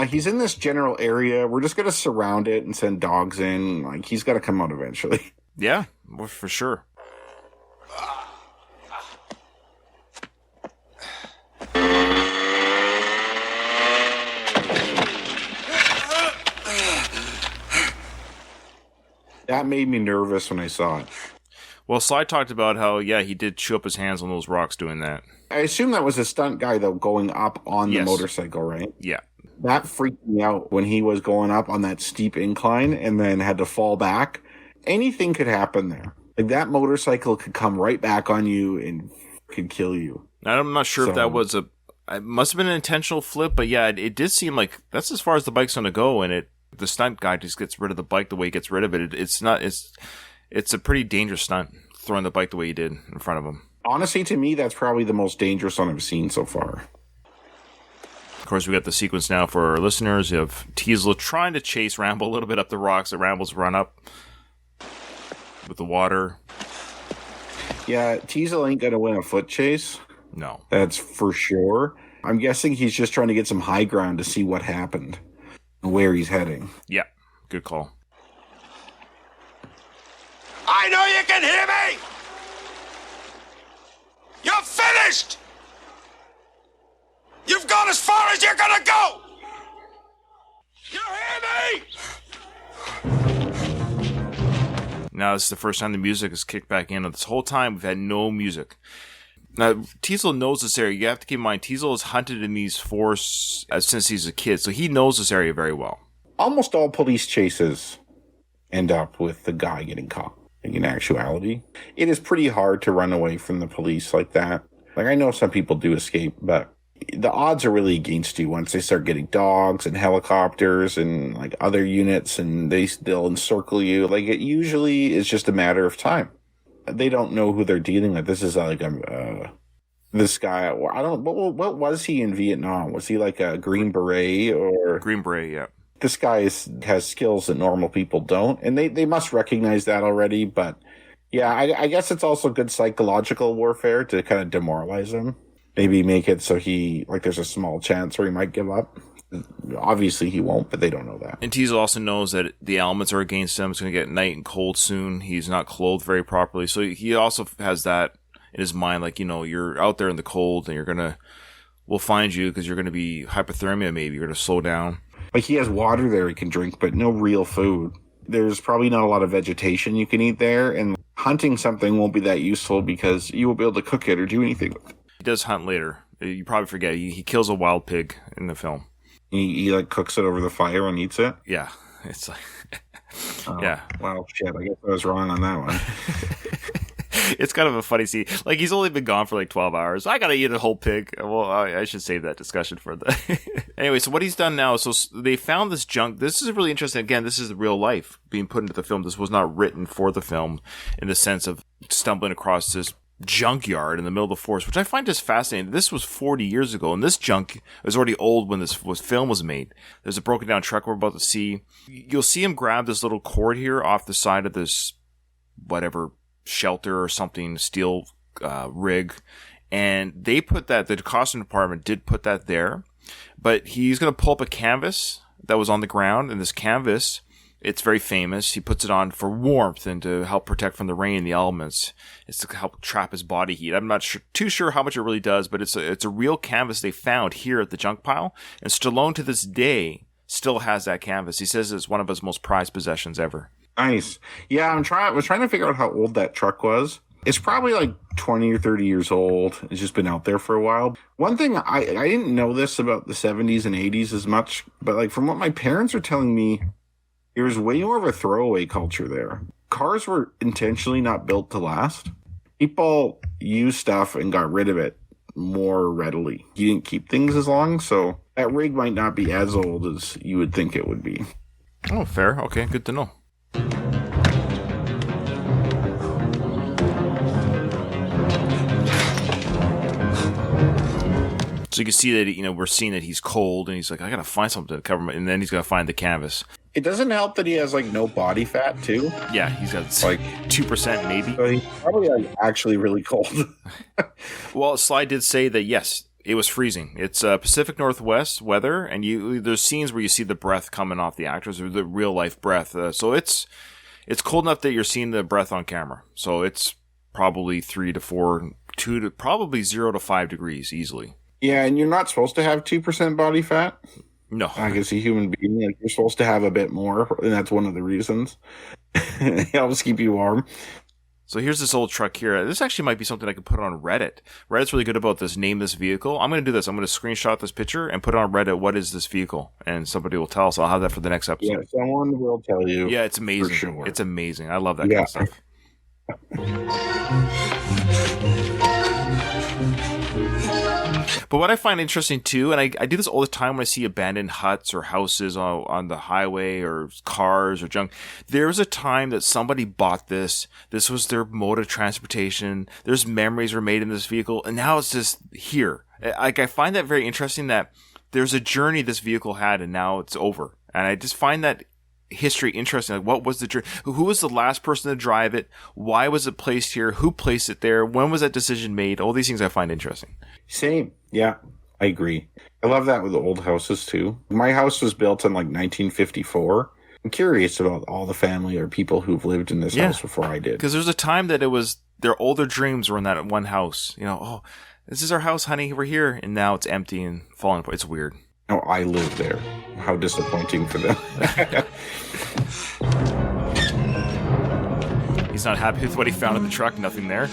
he's in this general area. We're just going to surround it and send dogs in. Like, he's got to come out eventually. Yeah, well, for sure. That made me nervous when I saw it. Well, Sly talked about how, yeah, he did chew up his hands on those rocks doing that. I assume that was a stunt guy, though, going up on the motorcycle, right? Yeah. That freaked me out when he was going up on that steep incline and then had to fall back. Anything could happen there. Like, that motorcycle could come right back on you and could kill you. I'm not sure if that was it must have been an intentional flip, but yeah, it did seem like that's as far as the bike's going to go, and the stunt guy just gets rid of the bike the way he gets rid of it. It's a pretty dangerous stunt, throwing the bike the way he did in front of him. Honestly, to me, that's probably the most dangerous one I've seen so far. Of course, we got the sequence now for our listeners of Teasel trying to chase Rambo a little bit up the rocks that Rambo's run up with the water. Yeah, Teasel ain't going to win a foot chase. No. That's for sure. I'm guessing he's just trying to get some high ground to see what happened and where he's heading. Yeah, good call. I know you can hear me! You're finished! You've gone as far as you're gonna go! You hear me? Now, this is the first time the music is kicked back in. This whole time, we've had no music. Now, Teasel knows this area. You have to keep in mind, Teasel has hunted in these forests since he's a kid, so he knows this area very well. Almost all police chases end up with the guy getting caught. In actuality, it is pretty hard to run away from the police like that. Like, I know some people do escape, but the odds are really against you once they start getting dogs and helicopters and like other units, and they'll encircle you. Like, it usually is just a matter of time. They don't know who they're dealing with. This is like this guy. I don't. What was he in Vietnam? Was he like a Green Beret or Green Beret? Yeah. This guy has skills that normal people don't, and they must recognize that already. But yeah, I guess it's also good psychological warfare to kind of demoralize him. Maybe make it so there's a small chance where he might give up. Obviously he won't, but they don't know that. And Teasel also knows that the elements are against him. It's going to get night and cold soon. He's not clothed very properly. So he also has that in his mind, like, you're out there in the cold and we'll find you because you're going to be hypothermia maybe. You're going to slow down. Like, he has water there he can drink, but no real food. There's probably not a lot of vegetation you can eat there, and hunting something won't be that useful because you won't be able to cook it or do anything with it. He does hunt later. You probably forget. He kills a wild pig in the film. He like cooks it over the fire and eats it? Yeah. It's like... yeah. Well, shit, I guess I was wrong on that one. It's kind of a funny scene. Like, he's only been gone for like 12 hours. I gotta eat a whole pig. Well, I should save that discussion for the... Anyway, so what he's done now, so they found this junk. This is really interesting. Again, this is real life being put into the film. This was not written for the film in the sense of stumbling across this junkyard in the middle of the forest, which I find just fascinating. This was 40 years ago, and this junk was already old when this film was made. There's a broken down truck we're about to see. You'll see him grab this little cord here off the side of this whatever shelter or something, steel rig, and they put that, the costume department did put that there, but he's going to pull up a canvas that was on the ground, and this canvas, it's very famous. He puts it on for warmth and to help protect from the rain and the elements. It's to help trap his body heat. I'm not too sure how much it really does, but it's a real canvas they found here at the junk pile. And Stallone to this day still has that canvas. He says it's one of his most prized possessions ever. Nice. Yeah, I was trying to figure out how old that truck was. It's probably like 20 or 30 years old. It's just been out there for a while. One thing, I didn't know this about the 70s and 80s as much, but like from what my parents are telling me, there was way more of a throwaway culture there. Cars were intentionally not built to last. People used stuff and got rid of it more readily. You didn't keep things as long, so that rig might not be as old as you would think it would be. Oh, fair. Okay, good to know. So you can see that, we're seeing that he's cold, and he's like, I gotta find something to cover and then he's gonna find the canvas. It doesn't help that he has like no body fat too. Yeah, he's got like 2% maybe. So he's probably like actually really cold. Well, Sly did say that yes, it was freezing. It's Pacific Northwest weather, and there's scenes where you see the breath coming off the actors, or the real life breath. So it's cold enough that you're seeing the breath on camera. So it's probably 3 to 4, 2 to probably 0 to 5 degrees easily. Yeah, and you're not supposed to have 2% body fat. No. I guess a human being, like, you're supposed to have a bit more, and that's one of the reasons. It helps keep you warm. So here's this old truck here. This actually might be something I could put on Reddit. Reddit's really good about this. Name this vehicle. I'm going to do this. I'm going to screenshot this picture and put it on Reddit. What is this vehicle? And somebody will tell us. I'll have that for the next episode. Yeah, someone will tell you. Yeah, it's amazing. For sure. It's amazing. I love that kind of stuff. But what I find interesting too, and I do this all the time when I see abandoned huts or houses on the highway or cars or junk. There's a time that somebody bought this. This was their mode of transportation. There's memories were made in this vehicle, and now it's just here. I find that very interesting that there's a journey this vehicle had, and now it's over. And I just find that history interesting. Like, what was the journey? Who was the last person to drive it? Why was it placed here? Who placed it there? When was that decision made? All these things I find interesting. Same. Yeah, I agree. I love that with the old houses too. My house was built in like 1954. I'm curious about all the family or people who've lived in this house before I did. Because there's a time that it was their older dreams were in that one house. Oh, this is our house, honey. We're here. And now it's empty and falling apart. It's weird. No, I live there. How disappointing for them. He's not happy with what he found in the truck. Nothing there.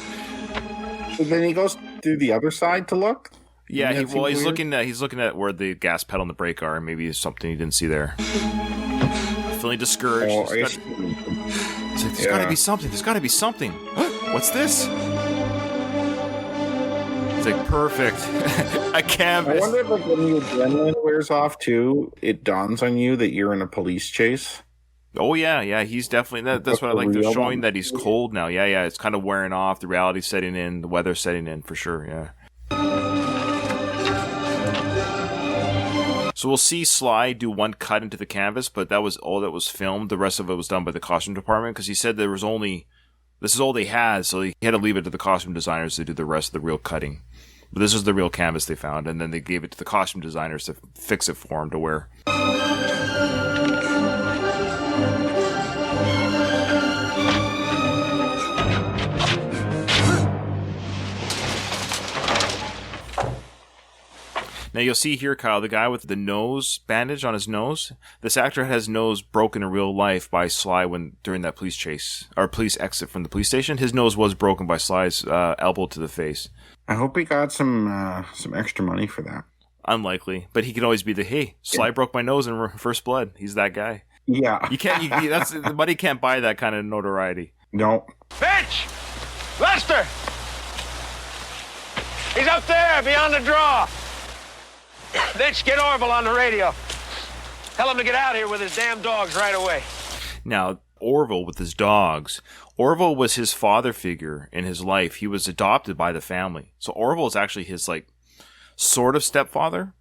But then he goes through the other side to look. Yeah, he's looking at where the gas pedal and the brake are, and maybe it's something he didn't see there. Feeling discouraged. Oh, he's like, there's got to be something. There's got to be something. What's this? Is like, perfect. A I canvas. wonder if, like, when your adrenaline wears off too, it dawns on you that you're in a police chase. Oh yeah, he's definitely that's what I like. They're showing that he's cold now. Yeah, it's kind of wearing off. The reality's setting in. The weather's setting in for sure. Yeah. So we'll see Sly do one cut into the canvas, but that was all that was filmed. The rest of it was done by the costume department because he said this is all they had, so he had to leave it to the costume designers to do the rest of the real cutting. But this was the real canvas they found, and then they gave it to the costume designers to fix it for him to wear. Now you'll see here, Kyle, the guy with the nose bandage on his nose. This actor had his nose broken in real life by Sly during that police chase or police exit from the police station. His nose was broken by Sly's elbow to the face. I hope he got some extra money for that. Unlikely, but he could always be hey, Sly broke my nose in First Blood. He's that guy. Yeah, You can't. That's the money can't buy that kind of notoriety. no. Finch! Lester! He's up there, beyond the draw. Finch, get Orville on the radio. Tell him to get out here with his damn dogs right away. Now, Orville with his dogs. Orville was his father figure in his life. He was adopted by the family. So Orville is actually his, sort of stepfather.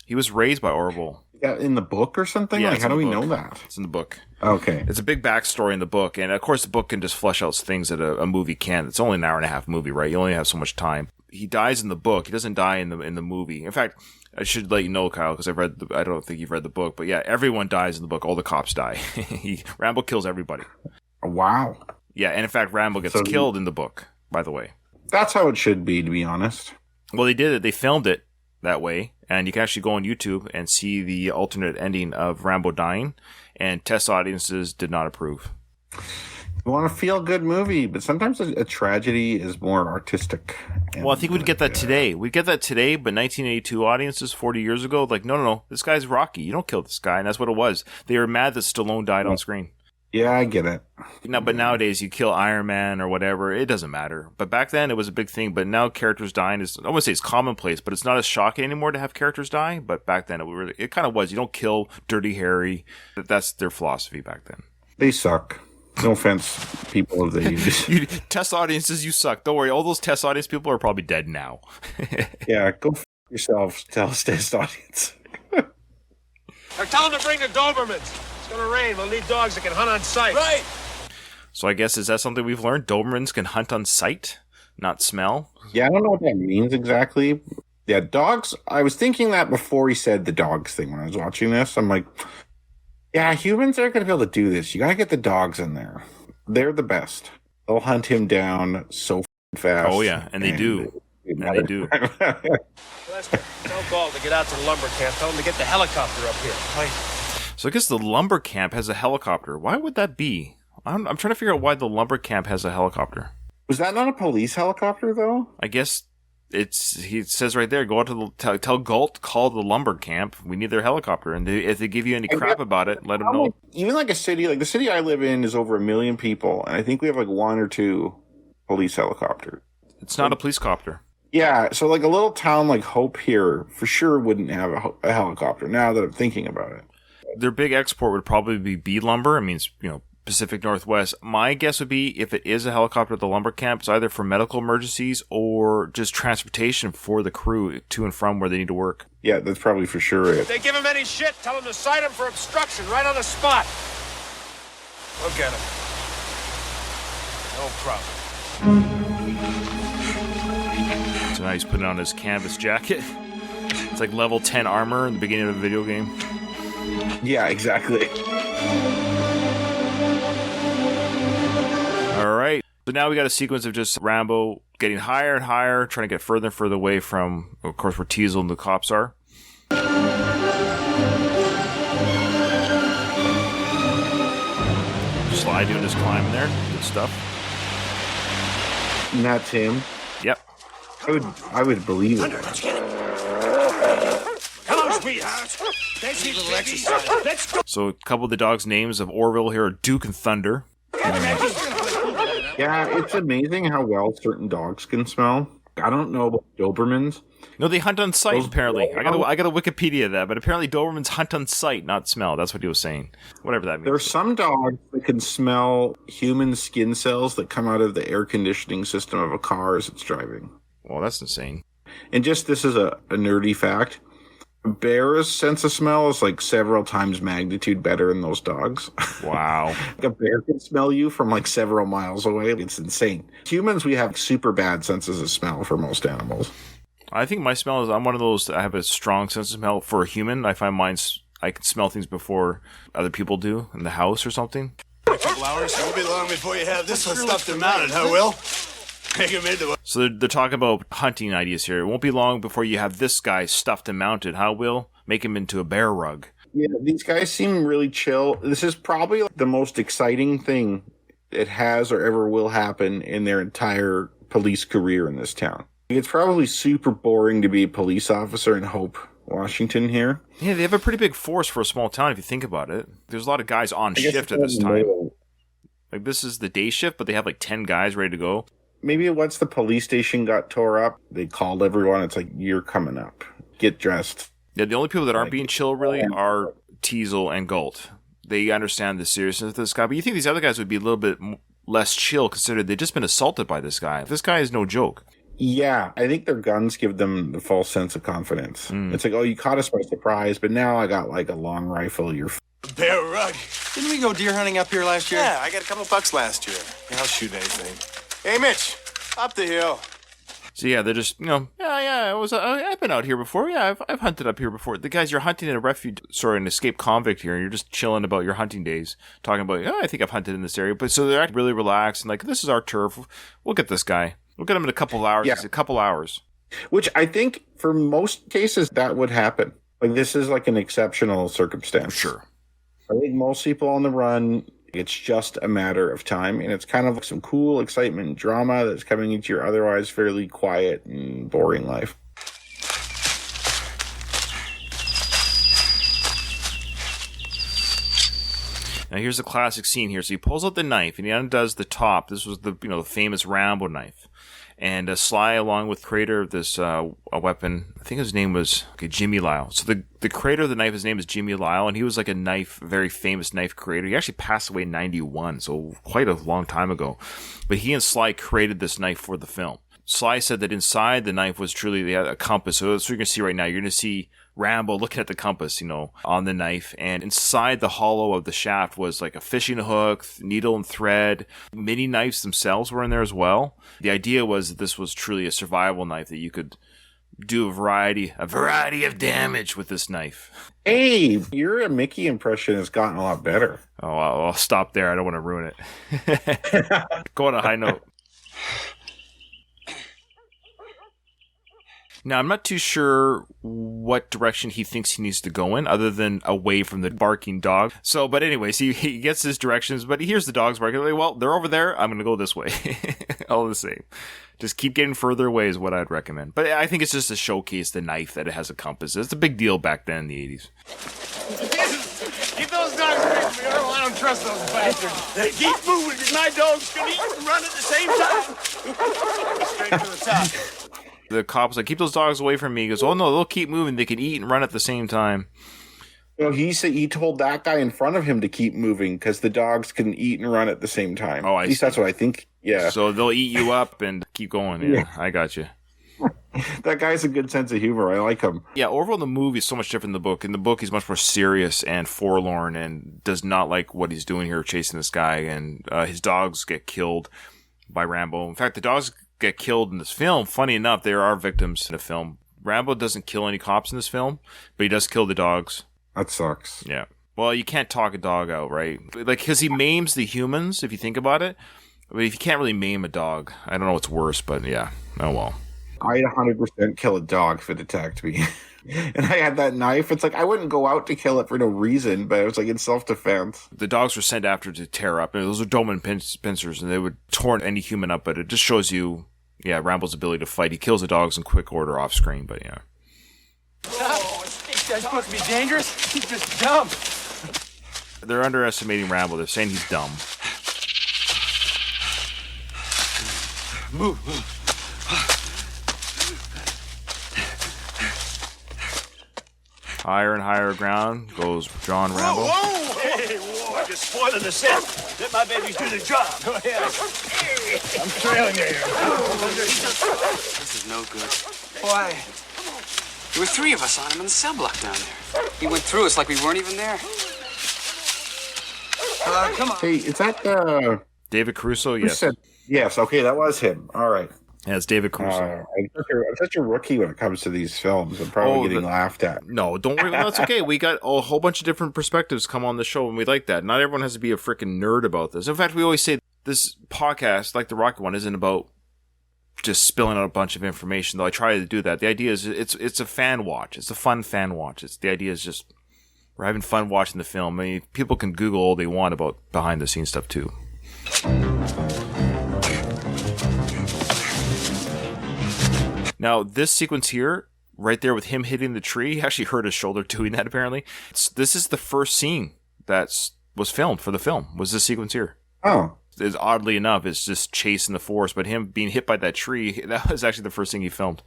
He was raised by Orville. Yeah, in the book or something? Yeah, Like, it's how in do the we book. know that? It's in the book. Okay. It's a big backstory in the book. And, of course, the book can just flesh out things that a movie can't. It's only an hour and a half movie, right? You only have so much time. He dies in the book. He doesn't die in the movie. In fact, I should let you know, Kyle, because I don't think you've read the book. But, yeah, everyone dies in the book. All the cops die. Rambo kills everybody. Wow. Yeah, and in fact, Rambo gets killed in the book, by the way. That's how it should be, to be honest. Well, they did it. They filmed it that way, and you can actually go on YouTube and see the alternate ending of Rambo dying, and test audiences did not approve. You want a feel-good movie, but sometimes a tragedy is more artistic. Well, I think we'd get that today. We'd get that today, but 1982 audiences 40 years ago, like, no, this guy's Rocky. You don't kill this guy, and that's what it was. They were mad that Stallone died on screen. Yeah, I get it. No, but nowadays you kill Iron Man or whatever, it doesn't matter. But back then it was a big thing. But now characters dying is, I wouldn't say it's commonplace, but it's not as shocking anymore to have characters die. But back then it kind of was. You don't kill Dirty Harry. That's their philosophy back then. They suck. No offense, people of the You test audiences, you suck. Don't worry, all those test audience people are probably dead now. Yeah, go yourselves. Tell us, test audience. Or tell him to bring the Dobermans. It's gonna rain. We'll need dogs that can hunt on sight. Right. So I guess, is that something we've learned? Dobermans can hunt on sight, not smell? Yeah, I don't know what that means exactly. Yeah, dogs. I was thinking that before he said the dogs thing when I was watching this. I'm like, yeah, humans aren't going to be able to do this. You got to get the dogs in there. They're the best. They'll hunt him down so fast. Oh, yeah, and they do. And they do. Lester, tell Galt to get out to the lumber camp. Tell him to get the helicopter up here. Right. So I guess the lumber camp has a helicopter. Why would that be? I'm trying to figure out why the lumber camp has a helicopter. Was that not a police helicopter, though? I guess he says right there, go out to tell Galt, call the lumber camp. We need their helicopter. And if they give you any crap about it, let them know. Even like a city, like the city I live in is over 1 million people. And I think we have like 1 or 2 police helicopters. It's not a police copter. Yeah, so like a little town like Hope here for sure wouldn't have a helicopter now that I'm thinking about it. Their big export would probably be bead lumber. It means, Pacific Northwest. My guess would be if it is a helicopter at the lumber camp, it's either for medical emergencies or just transportation for the crew to and from where they need to work. Yeah, that's probably for sure it. If they give him any shit, tell him to cite him for obstruction right on the spot. We'll get him. No problem. So now he's putting on his canvas jacket. It's like level 10 armor in the beginning of the video game. Yeah, exactly. All right. So now we got a sequence of just Rambo getting higher and higher, trying to get further and further away from, of course, where Teasel and the cops are. Sly doing his climbing there. Good stuff. And that's him. Yep. I would believe it. Hello, sweetheart. That's it, baby. Let's go. So a couple of the dogs' names of Orville here are Duke and Thunder. Yeah, it's amazing how well certain dogs can smell. I don't know about Dobermans. No, they hunt on sight, Those apparently. bloodhounds? I got a Wikipedia of that, but apparently Dobermans hunt on sight, not smell. That's what he was saying. Whatever that means. There are some dogs that can smell human skin cells that come out of the air conditioning system of a car as it's driving. Well, that's insane. And just this is a nerdy fact. A bear's sense of smell is like several times magnitude better than those dogs. Wow. Like a bear can smell you from like several miles away. It's insane. Humans, we have super bad senses of smell for most animals. I think my smell is, I'm one of those that I have a strong sense of smell. For a human, I find I can smell things before other people do in the house or something. A couple hours, it won't be long before you have this one stuffed and mounted, huh, Will? Make him into a... So they're talking about hunting ideas here. It won't be long before you have this guy stuffed and mounted. How, Will? Make him into a bear rug. Yeah, these guys seem really chill. This is probably like the most exciting thing it has or ever will happen in their entire police career in this town. It's probably super boring to be a police officer in Hope, Washington here. Yeah, they have a pretty big force for a small town if you think about it. There's a lot of guys on shift at this time. Like, this is the day shift, but they have like 10 guys ready to go. Maybe once the police station got tore up, they called everyone. It's like, you're coming up. Get dressed. Yeah, the only people that aren't being chill really are Teasel and Galt. They understand the seriousness of this guy, but you think these other guys would be a little bit less chill considering they've just been assaulted by this guy. This guy is no joke. Yeah, I think their guns give them the false sense of confidence. It's like, oh, you caught us by surprise, but now I got like a long rifle. You're bear rug. Didn't we go deer hunting up here last year? Yeah, I got a couple bucks last year. I'll shoot anything. Hey, Mitch, up the hill. So yeah, they're just, I've been out here before. Yeah, I've hunted up here before. The guys, you're hunting in an escaped convict here, and you're just chilling about your hunting days, talking about, I think I've hunted in this area. But so they're really relaxed and like, this is our turf. We'll get this guy. We'll get him in a couple of hours. Yeah. It's a couple hours. Which I think for most cases that would happen. Like this is like an exceptional circumstance. Sure. I think most people on the run, it's just a matter of time. And it's kind of like some cool excitement and drama that's coming into your otherwise fairly quiet and boring life. Now here's a classic scene here. So he pulls out the knife and he undoes the top. This was the famous Rambo knife. And Sly, along with creator of this a weapon, I think his name was Jimmy Lyle. So the creator of the knife, his name is Jimmy Lyle, and he was like a very famous knife creator. He actually passed away in 91, so quite a long time ago. But he and Sly created this knife for the film. Sly said that inside the knife was truly a compass. So that's what you're going to see right now. You're going to see Rambo looking at the compass, on the knife. And inside the hollow of the shaft was like a fishing hook, needle and thread. Mini knives themselves were in there as well. The idea was that this was truly a survival knife, that you could do a variety of damage with this knife. Hey, your Mickey impression has gotten a lot better. Oh, I'll stop there. I don't want to ruin it. Go on a high note. Now, I'm not too sure what direction he thinks he needs to go in, other than away from the barking dog. So, but anyways, he gets his directions, but he hears the dogs barking. Like, well, they're over there. I'm going to go this way. All the same. Just keep getting further away is what I'd recommend. But I think it's just to showcase the knife, that it has a compass. It's a big deal back then in the 80s. Keep those dogs away from me. I don't trust those bastards. They keep moving because my dogs can eat and run at the same time. Straight to the top. The cop's like, keep those dogs away from me. He goes, oh no, they'll keep moving. They can eat and run at the same time. Well, he said he told that guy in front of him to keep moving because the dogs can eat and run at the same time. Oh, at least that's what I think. Yeah. So they'll eat you up and keep going. Yeah. I got you. That guy's a good sense of humor. I like him. Yeah, overall the movie is so much different than the book. In the book, he's much more serious and forlorn and does not like what he's doing here, chasing this guy. And his dogs get killed by Rambo. In fact, the dogs get killed in this film. Funny enough, there are victims in the film. Rambo doesn't kill any cops in this film, but he does kill the dogs. That sucks. Yeah. Well, you can't talk a dog out, right? Like, because he maims the humans, if you think about it. But if you can't really maim a dog, I don't know what's worse, but yeah. Oh, well. I'd 100% kill a dog if it attacked me. And I had that knife. It's like, I wouldn't go out to kill it for no reason, but it was like in self-defense. The dogs were sent after to tear up. And those are Doberman pincers, and they would torn any human up. But it just shows you, Rambo's ability to fight. He kills the dogs in quick order off screen, but yeah. This guy's supposed to be dangerous? He's just dumb. They're underestimating Rambo. They're saying he's dumb. Move. Higher and higher ground goes John Rambo. Whoa! Hey, whoa, you're spoiling the set. Let my babies do the job. Go ahead. I'm trailing you here. This is no good. Why? There were 3 of us on him in the cell block down there. He went through us like we weren't even there. Come on. Hey, is that David Caruso, who yes. said? Yes, okay, that was him. All right. Yeah, it's David Caruso. I'm such a rookie when it comes to these films. I'm probably getting laughed at. No, don't worry. That's okay. We got a whole bunch of different perspectives come on the show, and we like that. Not everyone has to be a freaking nerd about this. In fact, we always say this podcast, like the Rocky one, isn't about just spilling out a bunch of information, though I try to do that. The idea is it's a fan watch. It's a fun fan watch. The idea is just we're having fun watching the film. I mean, people can Google all they want about behind-the-scenes stuff, too. Now, this sequence here, right there with him hitting the tree, he actually hurt his shoulder doing that, apparently. This is the first scene that was filmed for the film, was this sequence here. Oh. Oddly enough, it's just chasing the forest, but him being hit by that tree, that was actually the first thing he filmed.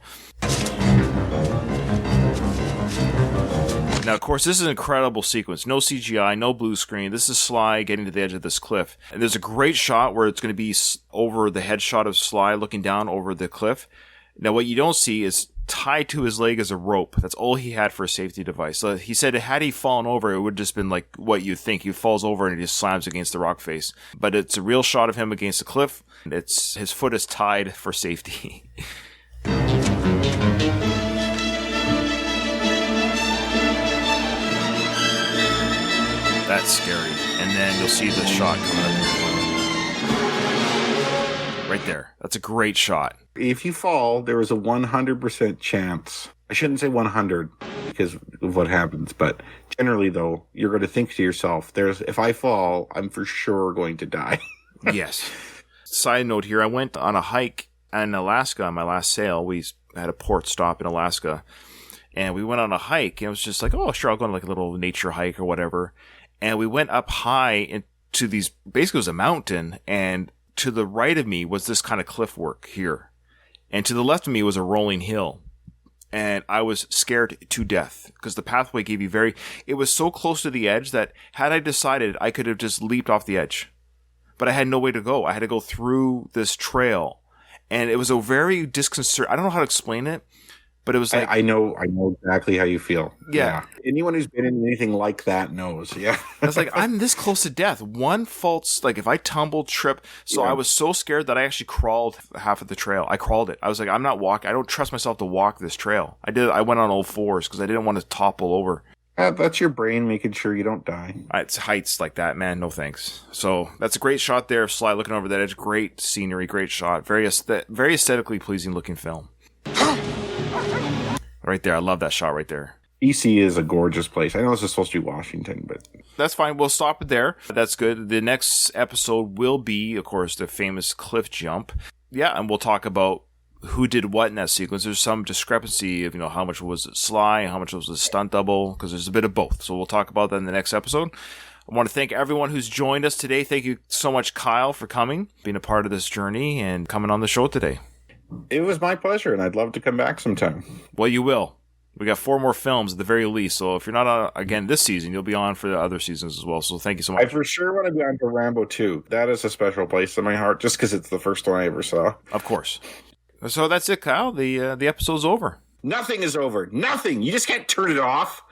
Now, of course, this is an incredible sequence. No CGI, no blue screen. This is Sly getting to the edge of this cliff. And there's a great shot where it's going to be over the headshot of Sly looking down over the cliff. Now, what you don't see is tied to his leg is a rope. That's all he had for a safety device. So he said had he fallen over, it would have just been like what you think. He falls over and he just slams against the rock face. But it's a real shot of him against the cliff. His foot is tied for safety. That's scary. And then you'll see the shot coming up here. Right there. That's a great shot. If you fall, there is a 100% chance. I shouldn't say 100 because of what happens, but generally, though, you're going to think to yourself, if I fall, I'm for sure going to die. Yes. Side note here, I went on a hike in Alaska on my last sail. We had a port stop in Alaska, and we went on a hike, and it was just like, oh, sure, I'll go on like a little nature hike or whatever. And we went up high into these, basically it was a mountain, and to the right of me was this kind of cliff work here. And to the left of me was a rolling hill. And I was scared to death because the pathway gave you it was so close to the edge that had I decided, I could have just leaped off the edge. But I had no way to go. I had to go through this trail. And it was a very disconcerting, I don't know how to explain it, but it was like... I know exactly how you feel. Yeah. Anyone who's been in anything like that knows. Yeah. I was like, I'm this close to death. One false, like if I tumble, trip. So I was so scared that I actually crawled half of the trail. I crawled it. I was like, I'm not walking. I don't trust myself to walk this trail. I went on all fours because I didn't want to topple over. That's your brain making sure you don't die. It's heights like that, man. No thanks. So that's a great shot there of Sly looking over that edge. Great scenery, great shot. Very aesthetically pleasing looking film. Right there. I love that shot right there. BC is a gorgeous place. I know this is supposed to be Washington, but... That's fine. We'll stop it there. That's good. The next episode will be, of course, the famous cliff jump. Yeah, and we'll talk about who did what in that sequence. There's some discrepancy of, how much was Sly and how much was a stunt double, because there's a bit of both. So we'll talk about that in the next episode. I want to thank everyone who's joined us today. Thank you so much, Kyle, for coming, being a part of this journey, and coming on the show today. It was my pleasure, and I'd love to come back sometime. Well, you will. We got 4 more films at the very least, so if you're not on again this season, you'll be on for the other seasons as well. So thank you so much. I for sure want to be on for Rambo 2. That is a special place in my heart, just because it's the first one I ever saw. Of course. So that's it, Kyle. The episode's over. Nothing is over. Nothing. You just can't turn it off.